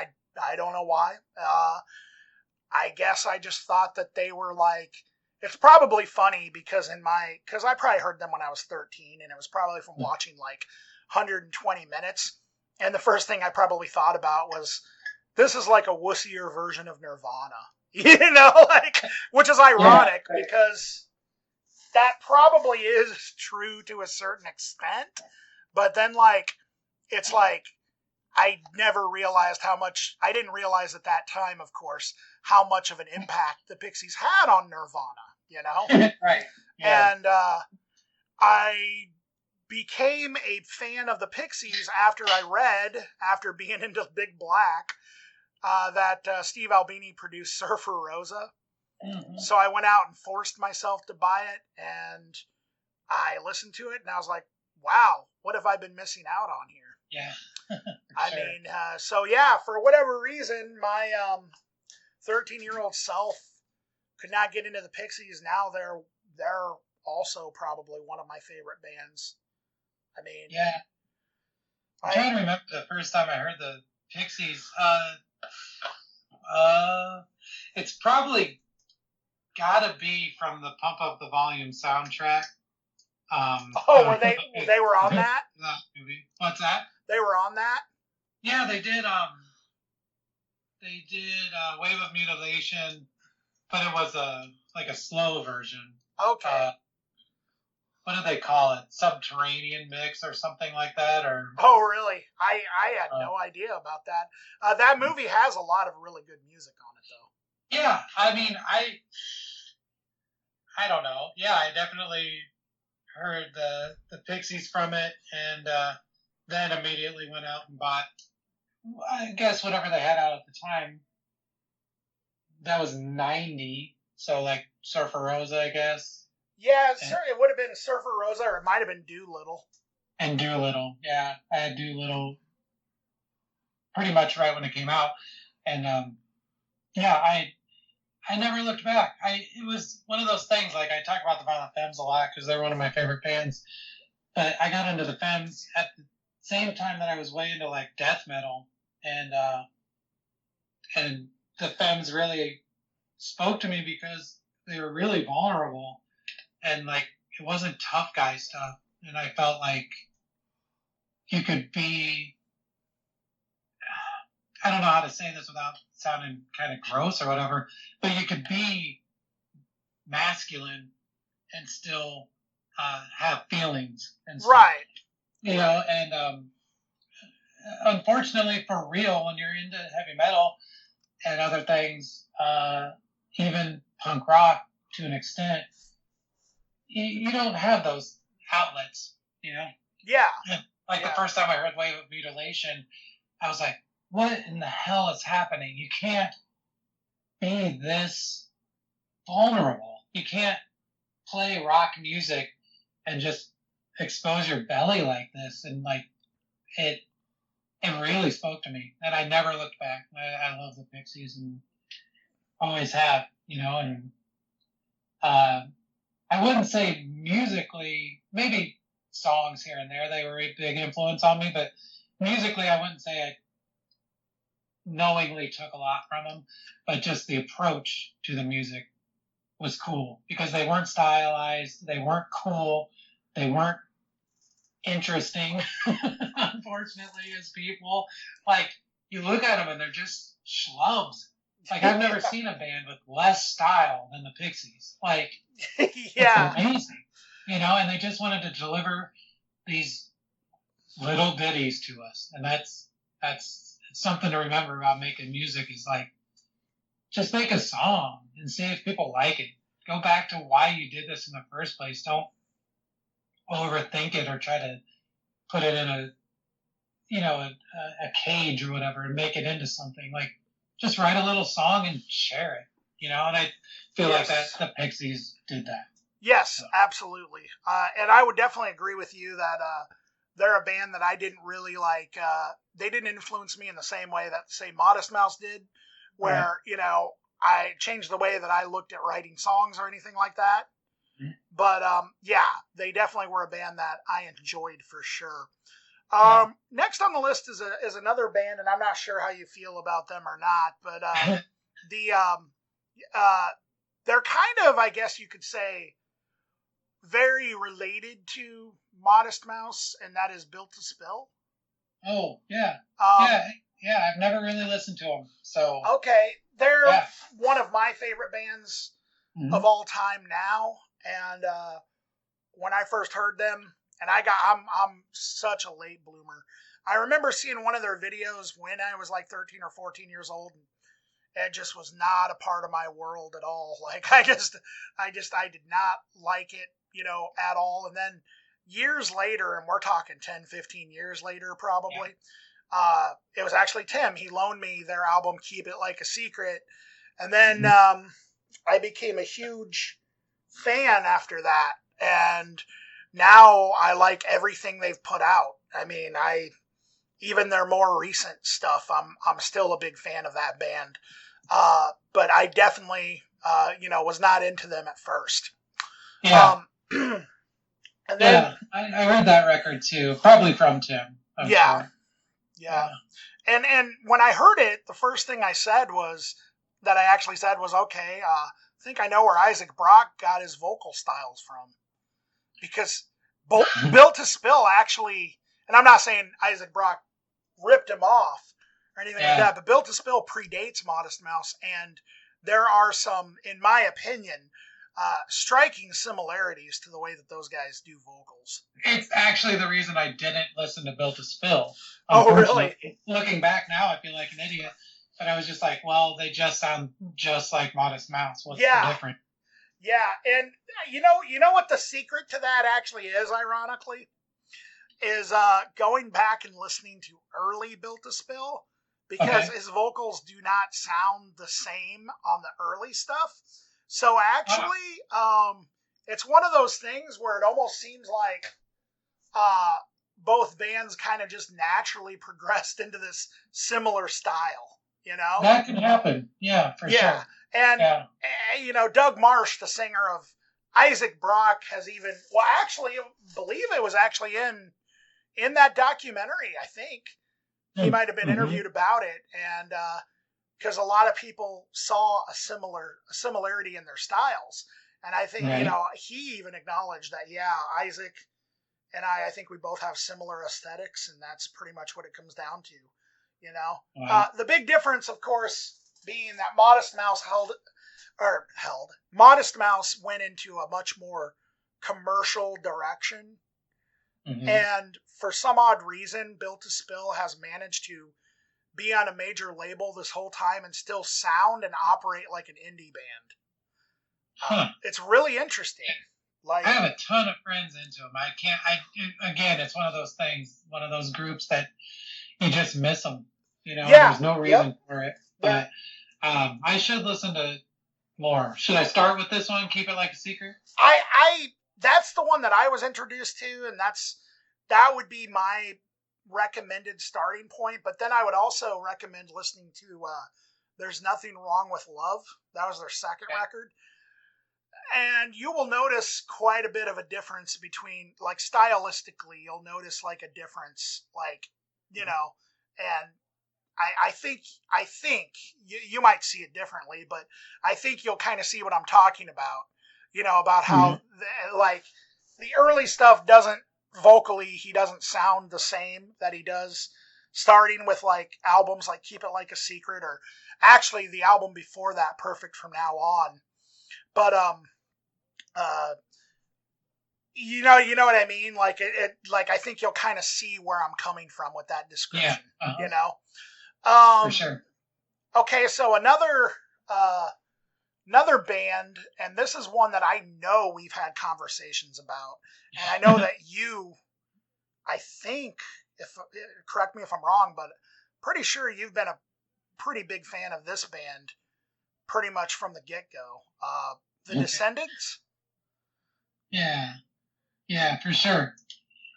I don't know why. I guess I just thought that they were like. It's probably funny because I probably heard them when I was 13, and it was probably from watching like 120 minutes, and the first thing I probably thought about was, this is like a wussier version of Nirvana, like, which is ironic because that probably is true to a certain extent, but then like, it's like, I never realized I didn't realize at that time, of course, how much of an impact the Pixies had on Nirvana, Right. Yeah. And I became a fan of the Pixies after being into Big Black, that Steve Albini produced Surfer Rosa. Mm-hmm. So I went out and forced myself to buy it, and I listened to it, and I was like, wow, what have I been missing out on here? Yeah. I mean, so yeah, for whatever reason, my 13-year-old self could not get into the Pixies. Now they're also probably one of my favorite bands. I mean, yeah. I'm trying to remember the first time I heard the Pixies. It's probably gotta be from the Pump Up the Volume soundtrack. Were they were on that? That movie. What's that? They were on that? Yeah, they did. They did Wave of Mutilation, but it was like a slow version. Okay. What do they call it? Subterranean mix or something like that? Or oh, really? I had no idea about that. That movie has a lot of really good music on it, though. Yeah, I mean, I don't know. Yeah, I definitely heard the Pixies from it, and then immediately went out and bought, I guess, whatever they had out at the time. That was 90, so like Surfer Rosa, I guess. Yeah, it would have been Surfer Rosa, or it might have been Doolittle. And Doolittle, yeah. I had Doolittle pretty much right when it came out. And yeah, I never looked back. It was one of those things, like I talk about the Violent Femmes a lot because they're one of my favorite bands. But I got into the Femmes at the same time that I was way into like death metal, and the Femmes really spoke to me because they were really vulnerable, and like it wasn't tough guy stuff, and I felt like you could be, I don't know how to say this without sounding kind of gross or whatever, but you could be masculine and still have feelings and stuff. Right. You know, and unfortunately for real, when you're into heavy metal and other things, even punk rock to an extent, you don't have those outlets, you know? Yeah. Like the first time I heard Wave of Mutilation, I was like, what in the hell is happening? You can't be this vulnerable. You can't play rock music and just expose your belly like this. And like, it really spoke to me, and I never looked back. I love the Pixies and always have, you know, and I wouldn't say musically, maybe songs here and there, they were a big influence on me, but musically I wouldn't say I knowingly took a lot from them, but just the approach to the music was cool because they weren't stylized, they weren't cool, they weren't interesting, unfortunately, as people. Like, you look at them and they're just schlubs. Like, I've never seen a band with less style than the Pixies. Like, yeah, it's amazing, you know, and they just wanted to deliver these little ditties to us, and that's something to remember about making music. Is like, just make a song and see if people like it. Go back to why you did this in the first place. Don't overthink it or try to put it in a cage or whatever and make it into something. Like, just write a little song and share it, and I feel like that the Pixies did that. Yes, absolutely. And I would definitely agree with you that they're a band that I didn't really like. They didn't influence me in the same way that, say, Modest Mouse did, where, I changed the way that I looked at writing songs or anything like that. Mm-hmm. But, they definitely were a band that I enjoyed for sure. Next on the list is another band, and I'm not sure how you feel about them or not, but they're kind of, I guess you could say, very related to Modest Mouse, and that is Built to Spill. Oh, yeah. I've never really listened to them. So okay, they're one of my favorite bands of all time now, and when I first heard them, and I'm such a late bloomer. I remember seeing one of their videos when I was like 13 or 14 years old, and it just was not a part of my world at all. Like I did not like it, at all. And then years later, and we're talking 10, 15 years later, probably, it was actually Tim. He loaned me their album, Keep It Like a Secret. And then, I became a huge fan after that. And now I like everything they've put out. I mean, even their more recent stuff, I'm still a big fan of that band. But I definitely, was not into them at first. Yeah. And then, I heard that record too, probably from Tim. I'm sure. Yeah. And when I heard it, the first thing I said was, okay, I think I know where Isaac Brock got his vocal styles from. Because Built to Spill actually, and I'm not saying Isaac Brock ripped him off or anything like that, but Built to Spill predates Modest Mouse, and there are some, in my opinion, striking similarities to the way that those guys do vocals. It's actually the reason I didn't listen to Built to Spill. Oh, really? Looking back now, I feel like an idiot. But I was just like, well, they just sound just like Modest Mouse. What's the difference? Yeah, and you know what the secret to that actually is, ironically, is going back and listening to early Built to Spill, because his vocals do not sound the same on the early stuff. So actually, it's one of those things where it almost seems like both bands kind of just naturally progressed into this similar style, That can happen, for sure. And, Doug Marsh, the singer of Isaac Brock, has even, actually, I believe it was actually in that documentary, I think. He might have been interviewed about it, and because a lot of people saw a similarity in their styles. And I think, he even acknowledged that, Isaac and I think we both have similar aesthetics, and that's pretty much what it comes down to, The big difference, of course, being that Modest Mouse went into a much more commercial direction. Mm-hmm. And for some odd reason, Built to Spill has managed to be on a major label this whole time and still sound and operate like an indie band. It's really interesting. Like, I have a ton of friends into them. Again, it's one of those things, one of those groups that you just miss them. There's no reason for it. But I should listen to more. Should I start with this one, Keep It Like a Secret? That's the one that I was introduced to, and that would be my recommended starting point. But then I would also recommend listening to There's Nothing Wrong with Love. That was their second record. And you will notice quite a bit of a difference between, like, stylistically, you'll notice, like, a difference, like, and I think you might see it differently, but I think you'll kind of see what I'm talking about, about how the early stuff he doesn't sound the same that he does starting with like albums like Keep It Like a Secret, or actually the album before that, Perfect From Now On. But, you know what I mean? Like like I think you'll kind of see where I'm coming from with that description, For sure. Okay, so another band, and this is one that I know we've had conversations about, and I know that I think if correct me if I'm wrong, but pretty sure you've been a pretty big fan of this band pretty much from the get-go. The Descendants? Yeah. Yeah, for sure.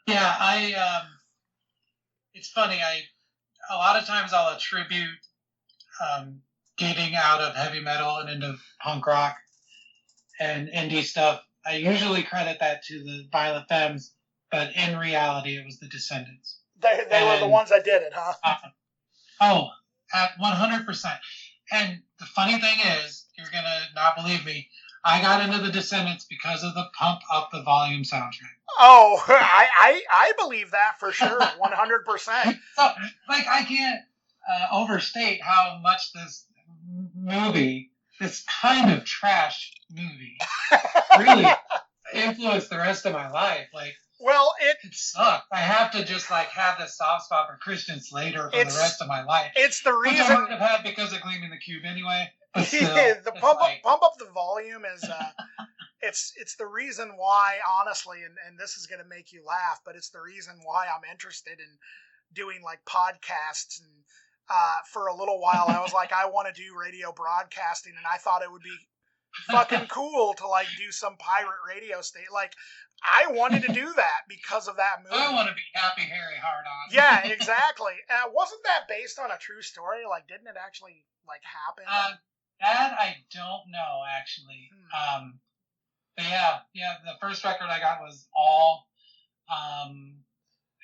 Yeah, it's funny, a lot of times I'll attribute getting out of heavy metal and into punk rock and indie stuff. I usually credit that to the Violent Femmes, but in reality, it was the Descendants. They were the ones that did it, huh? At 100%. And the funny thing is, you're going to not believe me, I got into the Descendants because of the Pump Up the Volume soundtrack. Oh, I believe that for sure, 100%. So, I can't overstate how much this movie, this kind of trash movie, really influenced the rest of my life. Well, it sucked. I have to just have this soft spot for Christian Slater for the rest of my life. It's the reason I would have had because of Gleaming the Cube anyway. But still, the pump up the volume is it's the reason why, honestly, and this is going to make you laugh, but it's the reason why I'm interested in doing podcasts. And for a little while, I was like, I want to do radio broadcasting, and I thought it would be fucking cool to do some pirate radio station. I wanted to do that because of that movie. I want to be Happy Harry Hard-On. Yeah, exactly. Wasn't that based on a true story? Didn't it actually happen? That I don't know, actually. But yeah, the first record I got was All,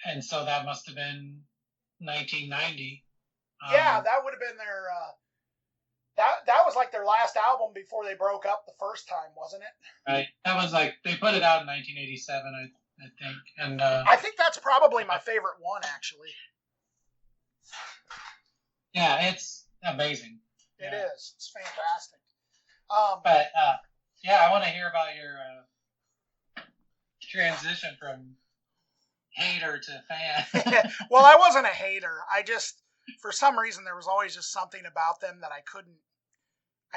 and so that must have been 1990. Yeah, that would have been their. That was their last album before they broke up the first time, wasn't it? Right. That was they put it out in 1987, I think, and I think that's probably my favorite one, actually. Yeah, it's amazing. It is. It's fantastic. But I want to hear about your transition from hater to fan. Well, I wasn't a hater. I just, for some reason, there was always just something about them that I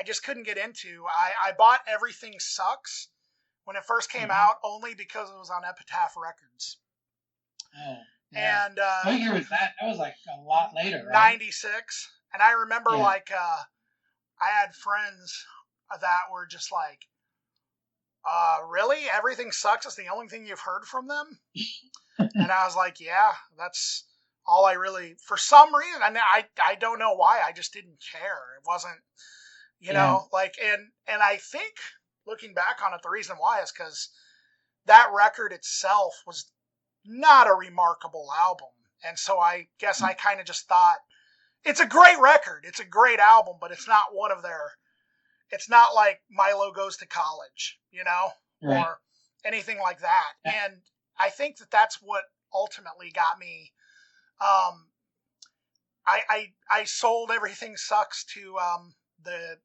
just couldn't get into. I bought Everything Sucks when it first came out only because it was on Epitaph Records. Oh. Yeah. And what year was that? That was a lot later, right? 96. And I remember I had friends that were just really? Everything Sucks is the only thing you've heard from them? And I was like, yeah, that's all I really, for some reason, I don't know why, I just didn't care. It wasn't, and I think, looking back on it, the reason why is because that record itself was not a remarkable album. And so I guess I kind of just thought, it's a great record, it's a great album, but it's not one of their, it's not like Milo Goes to College, right, or anything like that. And I think that that's what ultimately got me. I sold Everything Sucks to the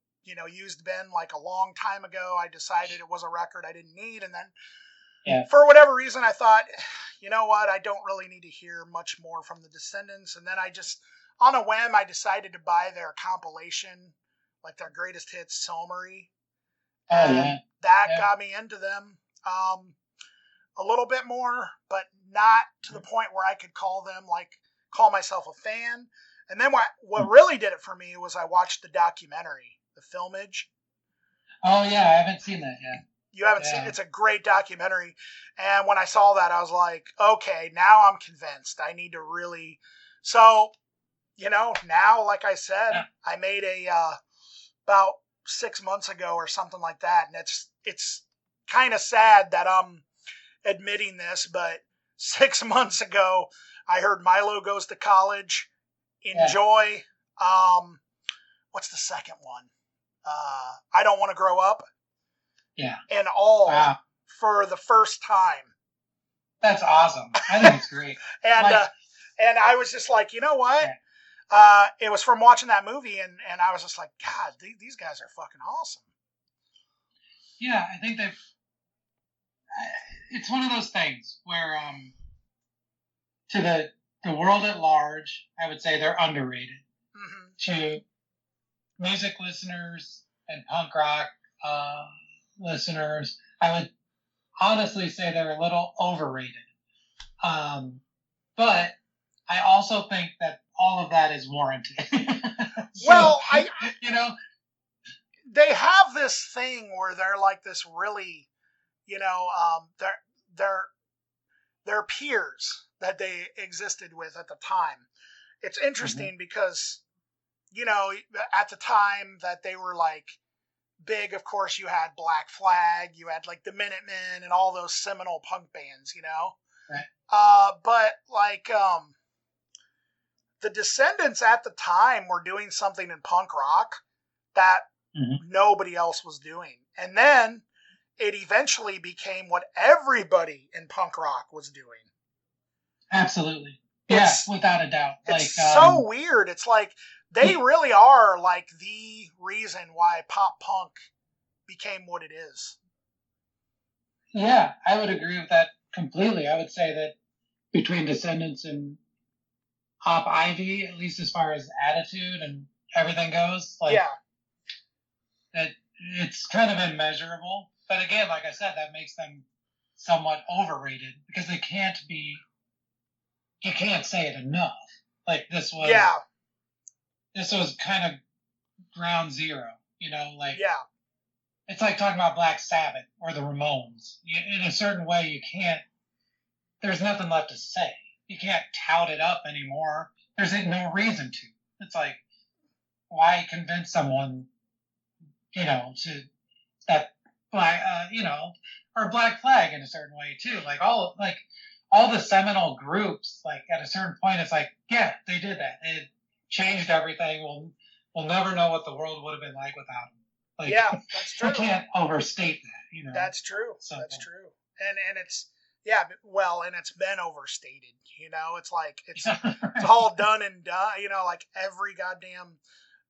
used bin a long time ago. I decided it was a record I didn't need, and then for whatever reason I thought, you know what, I don't really need to hear much more from the Descendants. And then I just, on a whim, I decided to buy their compilation, their greatest hits summary. And that got me into them a little bit more, but not to the point where I could call myself a fan. And then what really did it for me was I watched the documentary, The Filmage. Oh yeah, I haven't seen that yet. You haven't seen it? It's a great documentary. And when I saw that, I was like, okay, now I'm convinced. I need to really. So, now, like I said, I made about 6 months ago or something like that. And it's kind of sad that I'm admitting this, but 6 months ago, I heard Milo Goes to College, Enjoy. What's the second one? I Don't Want to Grow Up. Yeah. And All for the first time. That's awesome. I think it's great. And I was just like, you know what? It was from watching that movie, and I was just like, God, these guys are fucking awesome. Yeah, I think it's one of those things where to the world at large, I would say they're underrated. Mm-hmm. To music listeners and punk rock listeners, I would honestly say they're a little overrated. But I also think that all of that is warranted. So, Well, you know, they have this thing where they're like this really, they're their peers that they existed with at the time. It's interesting because, at the time that they were like big, of course, you had Black Flag, you had like the Minutemen and all those seminal punk bands, right. But like, the Descendants at the time were doing something in punk rock that nobody else was doing. And then it eventually became what everybody in punk rock was doing. Absolutely. Yeah, without a doubt. It's so weird. It's like they really are like the reason why pop punk became what it is. Yeah, I would agree with that completely. I would say that between Descendants and Hop Ivy, at least as far as attitude and everything goes, that it's kind of immeasurable. But again, like I said, that makes them somewhat overrated because they can't be. You can't say it enough. Like this was. Yeah. This was kind of ground zero. Yeah. It's like talking about Black Sabbath or the Ramones. In a certain way, you can't. There's nothing left to say. You can't tout it up anymore. There's no reason to. It's like, why convince someone, to that black, or Black Flag in a certain way too. Like all the seminal groups, like at a certain point, it's like, yeah, they did that. It changed everything. We'll never know what the world would have been like without them. Like, yeah, that's true. I can't overstate that. That's true. So, that's true. And it's. Yeah, well, and it's been overstated. It's like it's all done and done. Like every goddamn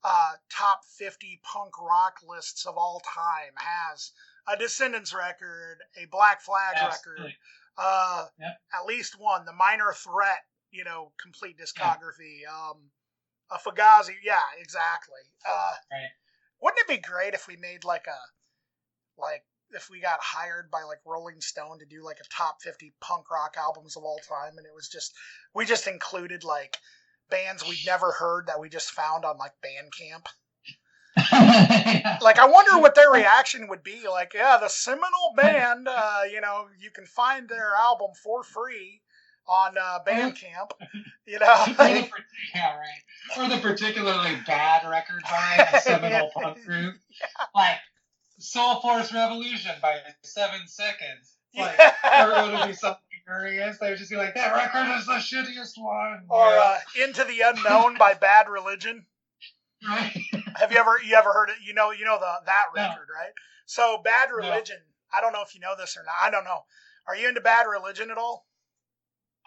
top 50 punk rock lists of all time has a Descendants record, a Black Flag record, at least one, the Minor Threat, complete discography, a Fugazi. Yeah, exactly. right. Wouldn't it be great if we made if we got hired by like Rolling Stone to do like a top 50 punk rock albums of all time, and it was we just included like bands we'd never heard that we just found on like Bandcamp. Like I wonder what their reaction would be. Like, yeah, the seminal band, you can find their album for free on Bandcamp. Yeah, right. Or the particularly bad record by a seminal punk group, like Soul Force Revolution by 7 Seconds. Like, everyone would be so furious. They would just be like, that record is the shittiest one. Or Into the Unknown by Bad Religion. Right. Have you ever heard it? You know that record, right? So Bad Religion, no. I don't know if you know this or not. I don't know. Are you into Bad Religion at all?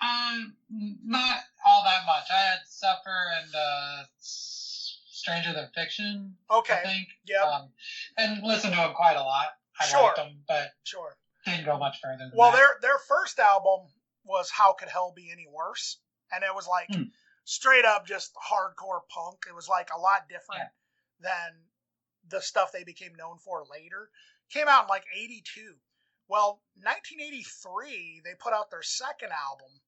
Not all that much. I had Suffer and Stranger Than Fiction. Okay. I think. Yeah. And listened to them quite a lot. I liked them, but didn't go much further than that. Their first album was How Could Hell Be Any Worse? And it was like straight up just hardcore punk. It was like a lot different than the stuff they became known for later. Came out in like 82. Well, 1983, they put out their second album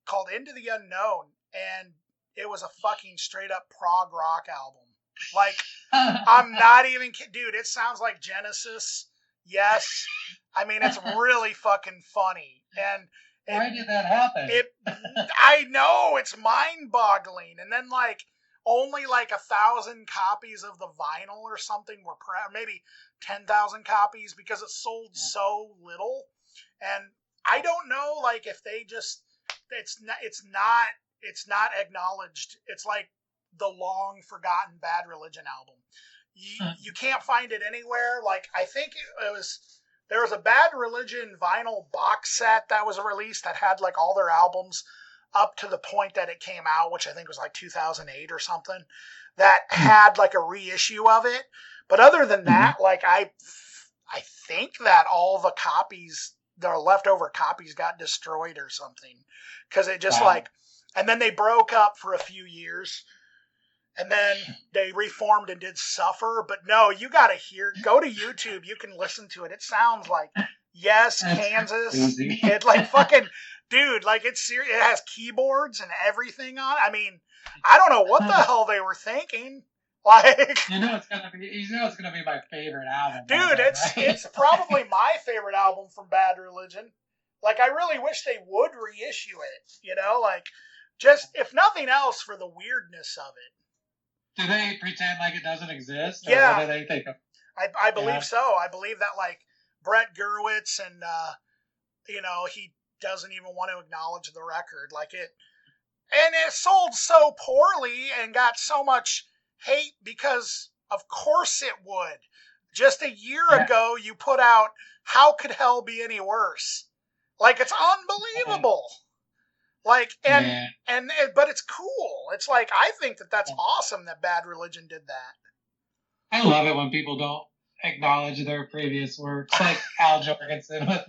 called Into the Unknown, and it was a fucking straight up prog rock album. Like, I'm not even kidding. Dude, it sounds like Genesis. Yes. I mean, it's really fucking funny. And why did that happen? I know, it's mind boggling. And then like only like 1,000 copies of the vinyl or something were maybe 10,000 copies because it sold so little. And I don't know, like if they just, it's not acknowledged. It's like the long forgotten Bad Religion album. You can't find it anywhere. Like I think there was a Bad Religion vinyl box set that was released that had like all their albums up to the point that it came out, which I think was like 2008 or something, that had like a reissue of it. But other than that, like I think that all the copies, their leftover copies got destroyed or something. Cause it just and then they broke up for a few years and then they reformed and did Suffer. But no, you got to go to YouTube. You can listen to it. It sounds like Yes, Kansas. It like fucking Dude, like it's serious. It has keyboards and everything on it. I mean, I don't know what the hell they were thinking. Like, you know it's gonna be my favorite album. Dude, it's probably my favorite album from Bad Religion. Like, I really wish they would reissue it. You know, like just if nothing else for the weirdness of it. Do they pretend like it doesn't exist? Or Yeah. what do they think of? I believe so. I believe that like Brett Gurewitz and he doesn't even want to acknowledge the record. Like it sold so poorly and got so much hate because of course it would. Just a year ago you put out How Could Hell Be Any Worse? Like it's unbelievable. Like but it's cool. It's like I think that's awesome that Bad Religion did that. I love it when people don't acknowledge their previous works, like Al Jorgensen with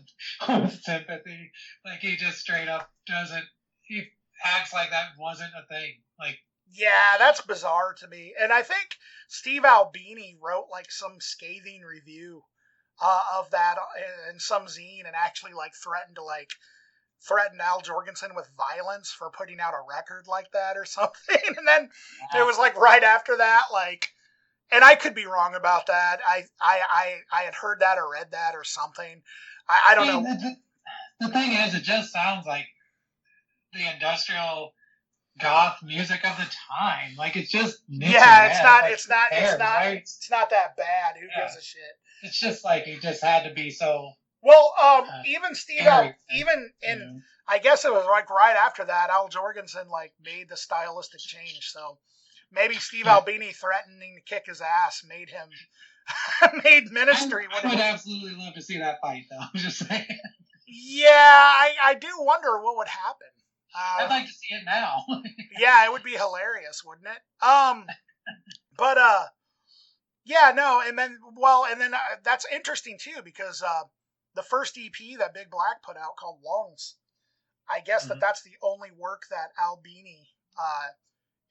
Sympathy. Like he just straight up doesn't. He acts like that wasn't a thing. Like yeah, that's bizarre to me. And I think Steve Albini wrote like some scathing review of that in some zine, and actually like threatened Al Jorgensen with violence for putting out a record like that or something. And then it was like right after that, like. And I could be wrong about that. I had heard that or read that or something. I don't know. The thing is, it just sounds like the industrial goth music of the time. Like it's just it's not that bad. Who gives a shit? It's just like it just had to be so. Well, even Steve, I guess it was like right after that, Al Jorgensen like made the stylistic change. So. Maybe Steve Albini threatening to kick his ass made Ministry. I would absolutely love to see that fight, though. I'm just saying. Yeah, I do wonder what would happen. I'd like to see it now. Yeah, it would be hilarious, wouldn't it? But yeah, no, and then that's interesting too because the first EP that Big Black put out called Lungs, I guess that's the only work that Albini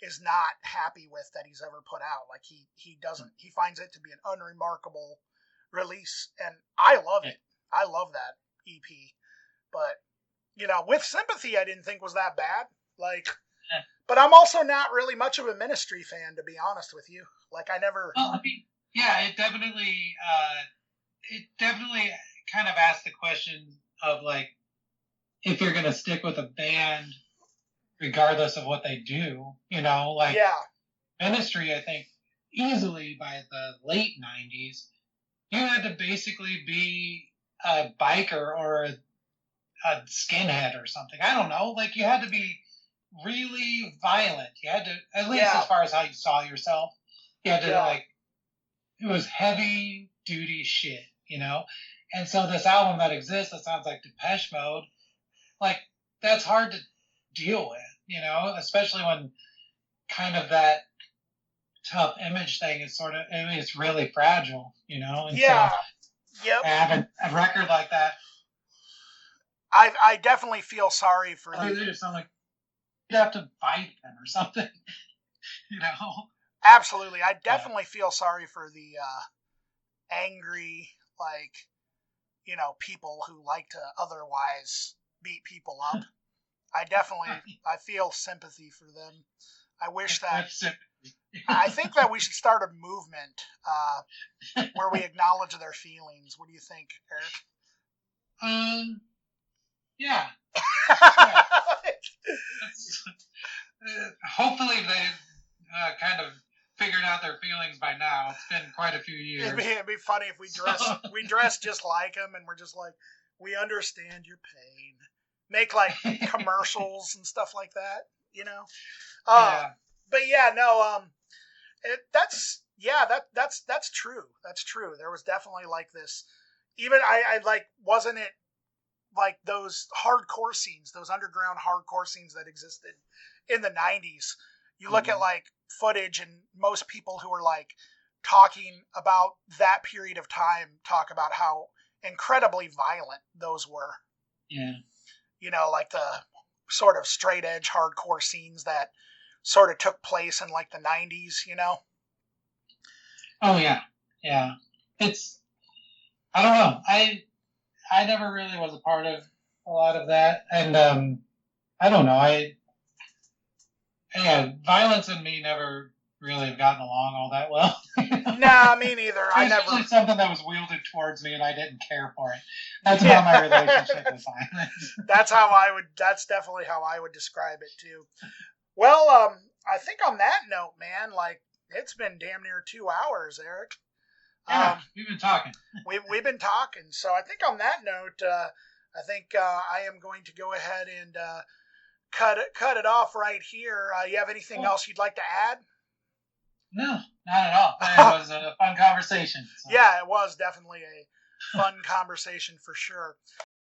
is not happy with that he's ever put out. Like he finds it to be an unremarkable release, and I love it. I love that EP, but with Sympathy, I didn't think was that bad. Like, but I'm also not really much of a Ministry fan, to be honest with you. Like I never. Well, I mean, yeah, it definitely kind of asked the question of like, if you're gonna stick with a band. Regardless of what they do, like Ministry, I think easily by the late 90s, you had to basically be a biker or a skinhead or something. I don't know. Like you had to be really violent. You had to, at least as far as how you saw yourself, you had to like, it was heavy duty shit, And so this album that exists, that sounds like Depeche Mode, like that's hard to deal with. Especially when kind of that tough image thing is it's really fragile, And so have a record like that. I definitely feel sorry for you. They just sound like you'd have to fight them or something, Absolutely. I definitely feel sorry for the angry, people who like to otherwise beat people up. I feel sympathy for them. I wish that. I think that we should start a movement where we acknowledge their feelings. What do you think, Eric? Yeah. Hopefully they kind of figured out their feelings by now. It's been quite a few years. It'd be funny if we dress just like them and we're just like, we understand your pain. Make like commercials and stuff like that, But yeah, no, that's true. That's true. There was definitely like this. Even I like, wasn't it like those hardcore scenes, those underground hardcore scenes that existed in the 90s? You look at like footage, and most people who are like talking about that period of time talk about how incredibly violent those were. Yeah. Like the sort of straight edge hardcore scenes that sort of took place in like the 90s, Oh yeah. Yeah. I don't know. I never really was a part of a lot of that, and I don't know. Violence and me never really have gotten along all that well. Nah, me neither. I It was never. usually something that was wielded towards me, and I didn't care for it. That's about my relationship with violence. That's definitely how I would describe it too. Well, I think on that note, man, like it's been damn near 2 hours, Eric. Yeah, we've been talking. We've been talking. So I think on that note, I think I am going to go ahead and cut it off right here. You have anything else you'd like to add? No, not at all. It was a fun conversation. So. Yeah, it was definitely a fun conversation for sure.